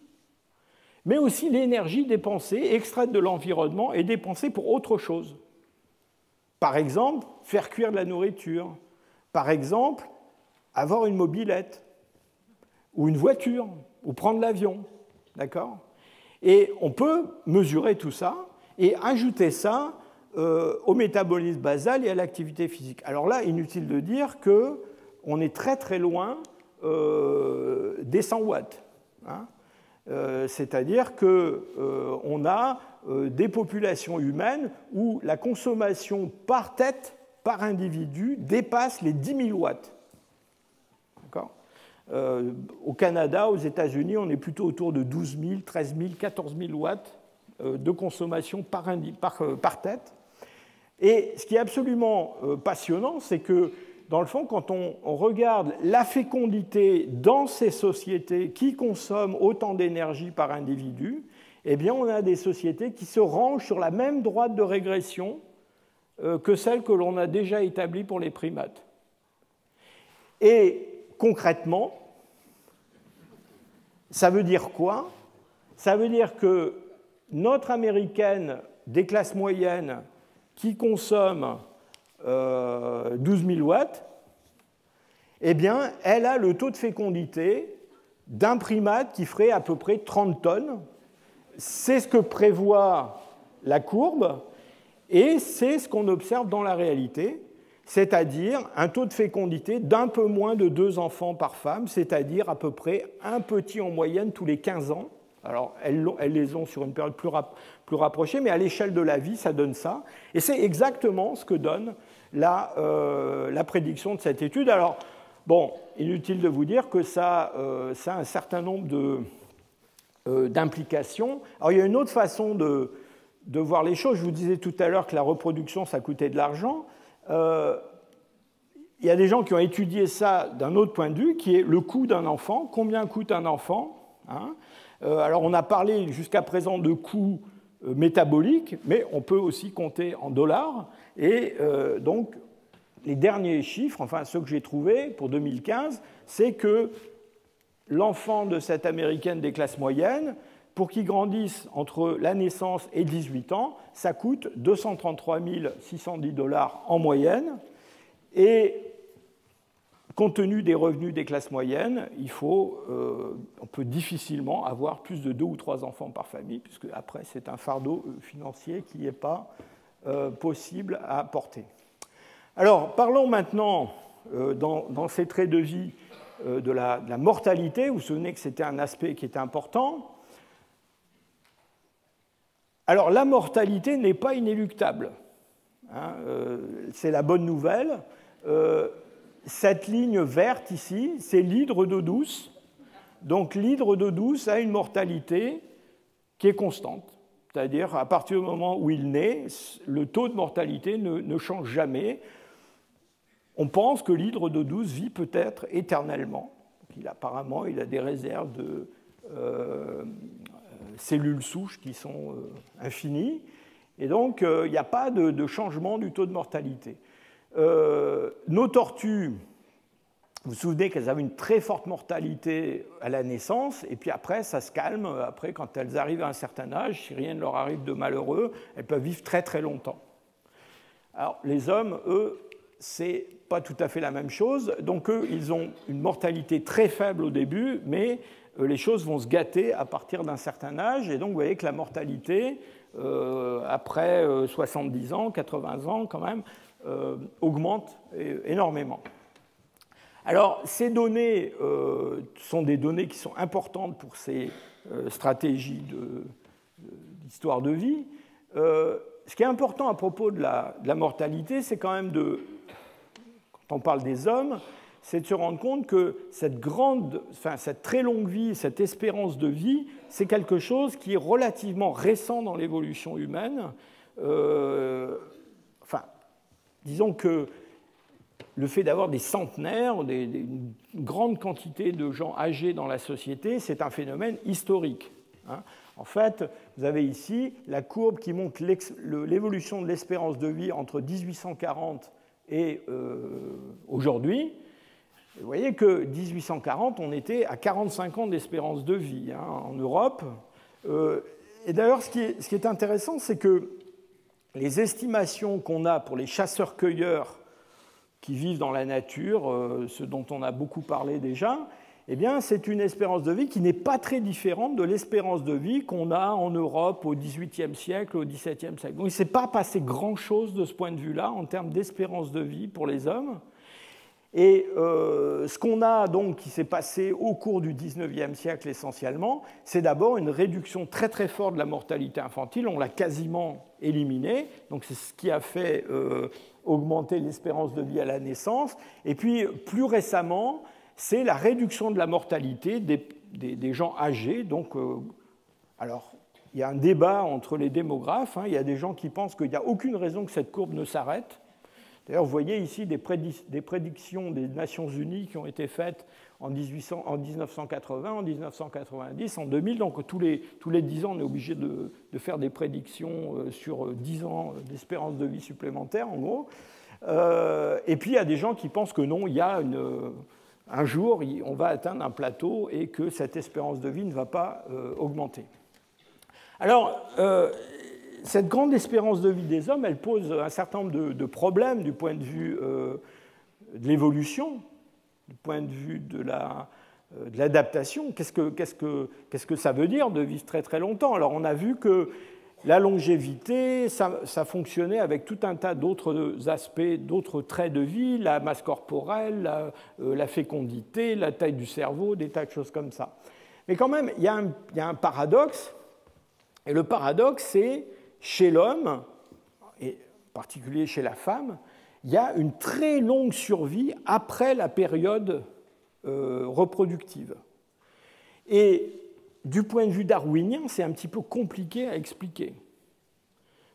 mais aussi l'énergie dépensée, extraite de l'environnement et dépensée pour autre chose. Par exemple, faire cuire de la nourriture. Par exemple, avoir une mobilette, ou une voiture, ou prendre l'avion. D'accord ? Et on peut mesurer tout ça et ajouter ça au métabolisme basal et à l'activité physique. Alors là, inutile de dire qu'on est très très loin des 100 watts. Hein ? C'est-à-dire qu'on a des populations humaines où la consommation par tête, par individu, dépasse les 10 000 watts. D'accord ? Au Canada, aux États-Unis, on est plutôt autour de 12 000, 13 000, 14 000 watts de consommation par tête. Et ce qui est absolument passionnant, c'est que, dans le fond, quand on regarde la fécondité dans ces sociétés qui consomment autant d'énergie par individu, eh bien, on a des sociétés qui se rangent sur la même droite de régression que celle que l'on a déjà établie pour les primates. Et concrètement, ça veut dire quoi ? Ça veut dire que notre américaine des classes moyennes qui consomme 12 000 watts, eh bien, elle a le taux de fécondité d'un primate qui ferait à peu près 30 tonnes. C'est ce que prévoit la courbe et c'est ce qu'on observe dans la réalité, c'est-à-dire un taux de fécondité d'un peu moins de 2 enfants par femme, c'est-à-dire à peu près un petit en moyenne tous les 15 ans. Alors, elles les ont sur une période plus rapprochée, mais à l'échelle de la vie, ça donne ça. Et c'est exactement ce que donne la prédiction de cette étude. Alors, bon, inutile de vous dire que ça a un certain nombre d'implications. Alors, il y a une autre façon de voir les choses. Je vous disais tout à l'heure que la reproduction, ça coûtait de l'argent. Il y a des gens qui ont étudié ça d'un autre point de vue, qui est le coût d'un enfant. Combien coûte un enfant, hein ? Alors, on a parlé jusqu'à présent de coûts métaboliques, mais on peut aussi compter en dollars. Et donc, les derniers chiffres, enfin ceux que j'ai trouvés pour 2015, c'est que l'enfant de cette américaine des classes moyennes pour qu'ils grandissent entre la naissance et 18 ans, ça coûte 233 610 $ en moyenne. Et compte tenu des revenus des classes moyennes, on peut difficilement avoir plus de 2 ou 3 enfants par famille, puisque après c'est un fardeau financier qui n'est pas possible à porter. Alors, parlons maintenant, dans ces traits de vie, de la mortalité. Vous vous souvenez que c'était un aspect qui était important. Alors, la mortalité n'est pas inéluctable. Hein, c'est la bonne nouvelle. Cette ligne verte ici, c'est l'hydre d'eau douce. Donc, l'hydre d'eau douce a une mortalité qui est constante. C'est-à-dire, à partir du moment où il naît, le taux de mortalité ne change jamais. On pense que l'hydre d'eau douce vit peut-être éternellement. Apparemment, il a des réserves de cellules souches qui sont infinies. Et donc, il n'y a pas de changement du taux de mortalité. Nos tortues, vous vous souvenez qu'elles avaient une très forte mortalité à la naissance, et puis après, ça se calme. Après, quand elles arrivent à un certain âge, si rien ne leur arrive de malheureux, elles peuvent vivre très très longtemps. Alors, les hommes, eux, c'est pas tout à fait la même chose. Donc, eux, ils ont une mortalité très faible au début, mais les choses vont se gâter à partir d'un certain âge. Et donc, vous voyez que la mortalité, après 70 ans, 80 ans quand même, augmente énormément. Alors, ces données sont des données qui sont importantes pour ces stratégies d'histoire de vie. Ce qui est important à propos de la mortalité, c'est quand même quand on parle des hommes, c'est de se rendre compte que cette très longue vie, cette espérance de vie, c'est quelque chose qui est relativement récent dans l'évolution humaine. Disons que le fait d'avoir des centenaires, une grande quantité de gens âgés dans la société, c'est un phénomène historique. Hein. En fait, vous avez ici la courbe qui montre l'évolution de l'espérance de vie entre 1840 et aujourd'hui. Vous voyez que 1840, on était à 45 ans d'espérance de vie en Europe. Et d'ailleurs, ce qui est intéressant, c'est que les estimations qu'on a pour les chasseurs-cueilleurs qui vivent dans la nature, ce dont on a beaucoup parlé déjà, eh bien, c'est une espérance de vie qui n'est pas très différente de l'espérance de vie qu'on a en Europe au XVIIIe siècle, au XVIIe siècle. Donc, il ne s'est pas passé grand-chose de ce point de vue-là en termes d'espérance de vie pour les hommes. Et ce qu'on a donc qui s'est passé au cours du XIXe siècle essentiellement, c'est d'abord une réduction très très forte de la mortalité infantile. On l'a quasiment éliminée. Donc, c'est ce qui a fait augmenter l'espérance de vie à la naissance. Et puis, plus récemment, c'est la réduction de la mortalité des gens âgés. Donc, alors, il y a un débat entre les démographes. Il y a des gens qui pensent qu'il n'y a aucune raison que cette courbe ne s'arrête. D'ailleurs, vous voyez ici des prédictions des Nations Unies qui ont été faites en 1980, en 1990, en 2000. Donc, tous les 10 ans, on est obligé de faire des prédictions sur 10 ans d'espérance de vie supplémentaire, en gros. Et puis, il y a des gens qui pensent que non, il y a un jour, on va atteindre un plateau et que cette espérance de vie ne va pas augmenter. Alors, cette grande espérance de vie des hommes, elle pose un certain nombre de problèmes du point de vue de l'évolution, du point de vue de l'adaptation. Qu'est-ce que ça veut dire de vivre très très longtemps? Alors, on a vu que la longévité, ça fonctionnait avec tout un tas d'autres aspects, d'autres traits de vie, la masse corporelle, la fécondité, la taille du cerveau, des tas de choses comme ça. Mais quand même, il y a un paradoxe, et le paradoxe, c'est chez l'homme, et en particulier chez la femme, il y a une très longue survie après la période reproductive. Et du point de vue darwinien, c'est un petit peu compliqué à expliquer.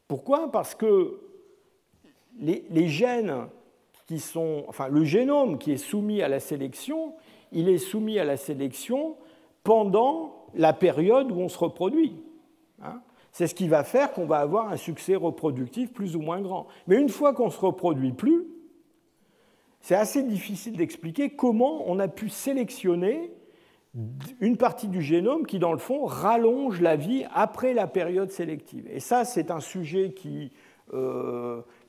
Pourquoi? Parce que les gènes qui sont... Enfin, le génome qui est soumis à la sélection, il est soumis à la sélection pendant la période où on se reproduit. C'est ce qui va faire qu'on va avoir un succès reproductif plus ou moins grand. Mais une fois qu'on ne se reproduit plus, c'est assez difficile d'expliquer comment on a pu sélectionner une partie du génome qui, dans le fond, rallonge la vie après la période sélective. Et ça, c'est un sujet qui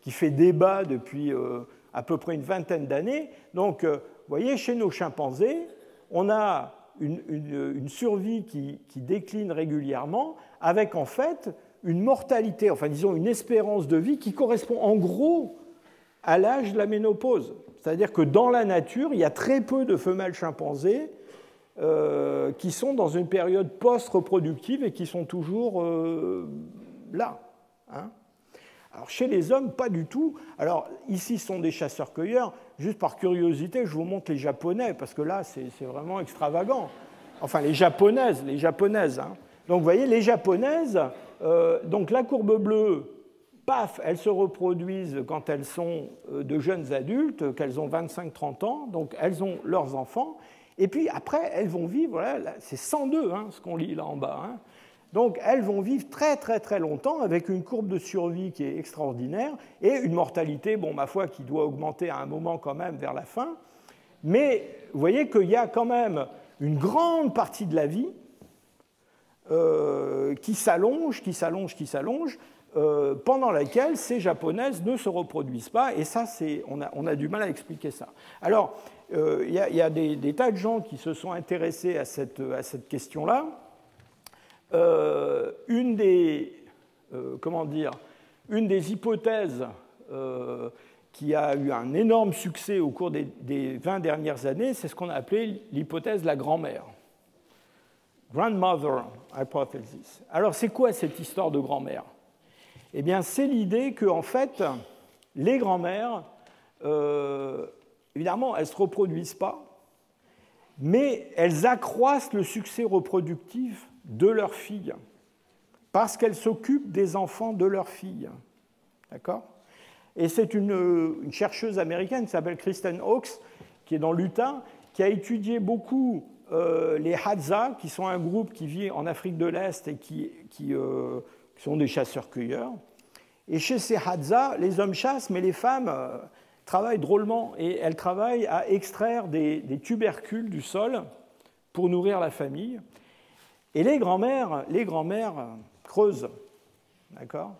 fait débat depuis à peu près une vingtaine d'années. Donc, vous voyez, chez nos chimpanzés, on a une survie qui décline régulièrement, avec en fait une mortalité, enfin disons une espérance de vie qui correspond en gros à l'âge de la ménopause. C'est-à-dire que dans la nature, il y a très peu de femelles chimpanzés qui sont dans une période post-reproductive et qui sont toujours là. Hein. Alors chez les hommes, pas du tout. Alors ici, ce sont des chasseurs-cueilleurs. Juste par curiosité, je vous montre les Japonais, parce que là, c'est vraiment extravagant. Enfin, les Japonaises. Hein. Donc vous voyez, les Japonaises, donc la courbe bleue, paf, elles se reproduisent quand elles sont de jeunes adultes, qu'elles ont 25-30 ans, donc elles ont leurs enfants. Et puis après, elles vont vivre, voilà, c'est 102 hein, ce qu'on lit là en bas. Hein. Donc elles vont vivre très très très longtemps avec une courbe de survie qui est extraordinaire et une mortalité, bon, ma foi, qui doit augmenter à un moment quand même vers la fin. Mais vous voyez qu'il y a quand même une grande partie de la vie qui s'allonge, pendant laquelle ces japonaises ne se reproduisent pas. Et ça, on a du mal à expliquer ça. Alors, il y a des tas de gens qui se sont intéressés à cette question-là. Une des hypothèses qui a eu un énorme succès au cours des 20 dernières années, c'est ce qu'on a appelé l'hypothèse de la grand-mère. Grandmother hypothesis. Alors, c'est quoi cette histoire de grand-mère? Eh bien, c'est l'idée que, en fait, les grand-mères, évidemment, elles ne se reproduisent pas, mais elles accroissent le succès reproductif de leurs filles, parce qu'elles s'occupent des enfants de leurs filles. D'accord? Et c'est une chercheuse américaine qui s'appelle Kristen Hawkes, qui est dans l'Utah, qui a étudié beaucoup les Hadza, qui sont un groupe qui vit en Afrique de l'Est et qui sont des chasseurs-cueilleurs. Et chez ces Hadza, les hommes chassent, mais les femmes travaillent drôlement, et elles travaillent à extraire des tubercules du sol pour nourrir la famille. Et les grand-mères creusent, d'accord ?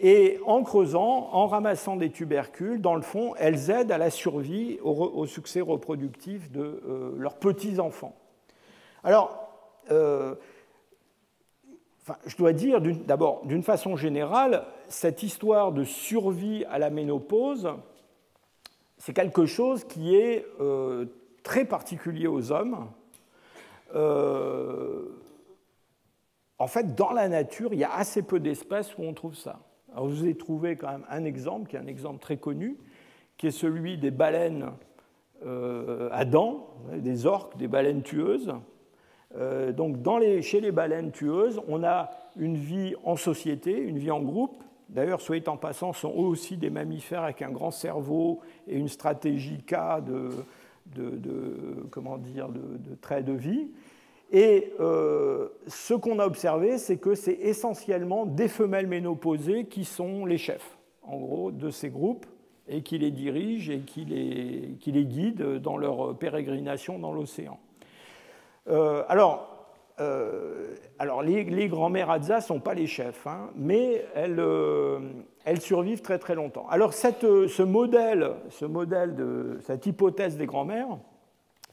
Et en creusant, en ramassant des tubercules, dans le fond, elles aident à la survie, au succès reproductif de leurs petits-enfants. Alors, je dois dire d'abord, d'une façon générale, cette histoire de survie à la ménopause, c'est quelque chose qui est très particulier aux hommes. En fait, dans la nature, il y a assez peu d'espèces où on trouve ça. Alors, je vous ai trouvé quand même un exemple, qui est un exemple très connu, qui est celui des baleines à dents, des orques, des baleines tueuses. Donc, chez les baleines tueuses, on a une vie en société, une vie en groupe. D'ailleurs, soit dit en passant, sont eux aussi des mammifères avec un grand cerveau et une stratégie K de trait de vie. Et ce qu'on a observé, c'est que c'est essentiellement des femelles ménopausées qui sont les chefs, en gros, de ces groupes, et qui les dirigent et qui les guident dans leur pérégrination dans l'océan. Alors, les grands-mères Hadza ne sont pas les chefs, hein, mais elles survivent très très longtemps. Alors, cette hypothèse des grands-mères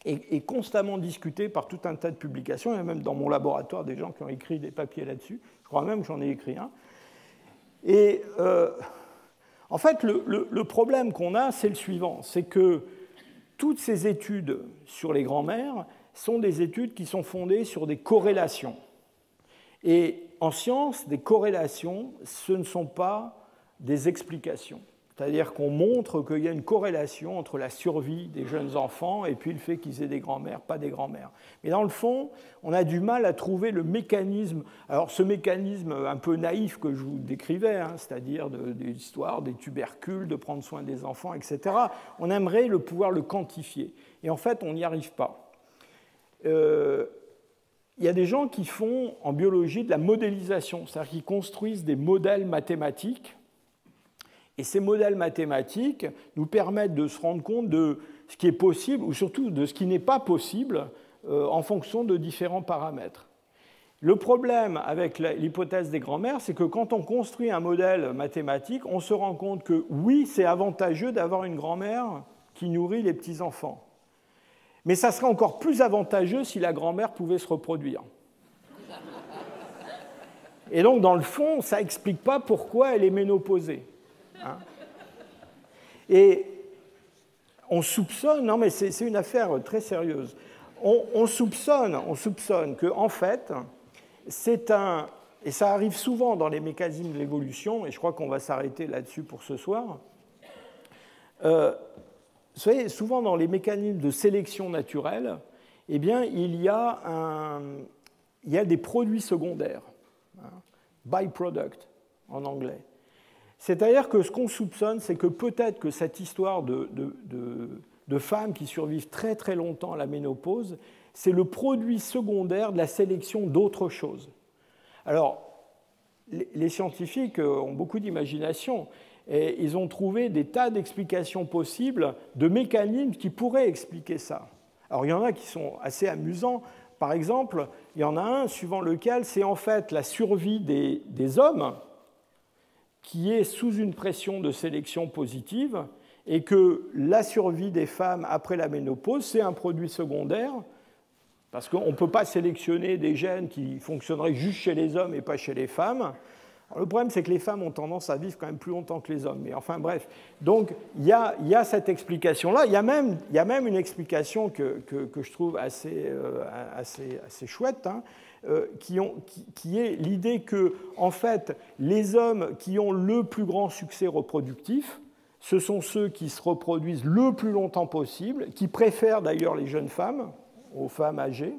est constamment discutée par tout un tas de publications. Il y a même dans mon laboratoire des gens qui ont écrit des papiers là-dessus. Je crois même que j'en ai écrit un. Et en fait, le problème qu'on a, c'est le suivant. C'est que toutes ces études sur les grands-mères sont des études qui sont fondées sur des corrélations. Et en science, des corrélations, ce ne sont pas des explications. C'est-à-dire qu'on montre qu'il y a une corrélation entre la survie des jeunes enfants et puis le fait qu'ils aient des grands-mères, pas des grands-mères. Mais dans le fond, on a du mal à trouver le mécanisme. Alors ce mécanisme un peu naïf que je vous décrivais, hein, c'est-à-dire des histoires, des tubercules, de prendre soin des enfants, etc., on aimerait pouvoir le quantifier. Et en fait, on n'y arrive pas. Il y a des gens qui font en biologie de la modélisation, c'est-à-dire qu'ils construisent des modèles mathématiques. Et ces modèles mathématiques nous permettent de se rendre compte de ce qui est possible, ou surtout de ce qui n'est pas possible en fonction de différents paramètres. Le problème avec l'hypothèse des grands-mères, c'est que quand on construit un modèle mathématique, on se rend compte que oui, c'est avantageux d'avoir une grand-mère qui nourrit les petits-enfants. Mais ça serait encore plus avantageux si la grand-mère pouvait se reproduire. Et donc, dans le fond, ça n'explique pas pourquoi elle est ménopausée. Hein. Et on soupçonne, non mais c'est une affaire très sérieuse, on soupçonne qu'en fait, c'est un, et ça arrive souvent dans les mécanismes de l'évolution, et je crois qu'on va s'arrêter là-dessus pour ce soir, vous savez, souvent dans les mécanismes de sélection naturelle, eh bien, il y a des produits secondaires, hein, byproduct en anglais. C'est-à-dire que ce qu'on soupçonne, c'est que peut-être que cette histoire de femmes qui survivent très très longtemps à la ménopause, c'est le produit secondaire de la sélection d'autres choses. Alors, les scientifiques ont beaucoup d'imagination et ils ont trouvé des tas d'explications possibles, de mécanismes qui pourraient expliquer ça. Alors, il y en a qui sont assez amusants. Par exemple, il y en a un suivant lequel c'est en fait la survie des hommes qui est sous une pression de sélection positive et que la survie des femmes après la ménopause, c'est un produit secondaire parce qu'on ne peut pas sélectionner des gènes qui fonctionneraient juste chez les hommes et pas chez les femmes. Alors, le problème, c'est que les femmes ont tendance à vivre quand même plus longtemps que les hommes. Mais enfin, bref. Donc, il y a cette explication-là. Il y a même une explication que je trouve assez chouette, hein, qui est l'idée que, en fait, les hommes qui ont le plus grand succès reproductif, ce sont ceux qui se reproduisent le plus longtemps possible, qui préfèrent d'ailleurs les jeunes femmes aux femmes âgées,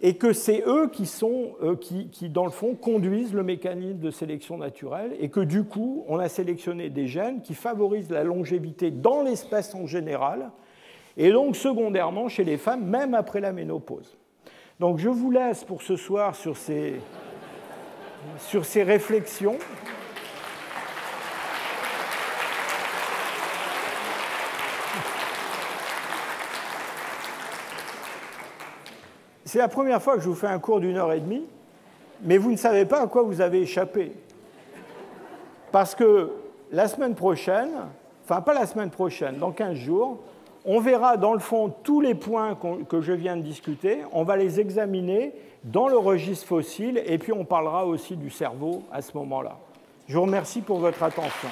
et que c'est eux qui, dans le fond, conduisent le mécanisme de sélection naturelle, et que du coup, on a sélectionné des gènes qui favorisent la longévité dans l'espèce en général, et donc secondairement chez les femmes, même après la ménopause. Donc je vous laisse pour ce soir sur ces réflexions. C'est la première fois que je vous fais un cours d'1h30, mais vous ne savez pas à quoi vous avez échappé. Parce que la semaine prochaine, enfin pas la semaine prochaine, dans 15 jours, on verra dans le fond tous les points que je viens de discuter, on va les examiner dans le registre fossile, et puis on parlera aussi du cerveau à ce moment-là. Je vous remercie pour votre attention.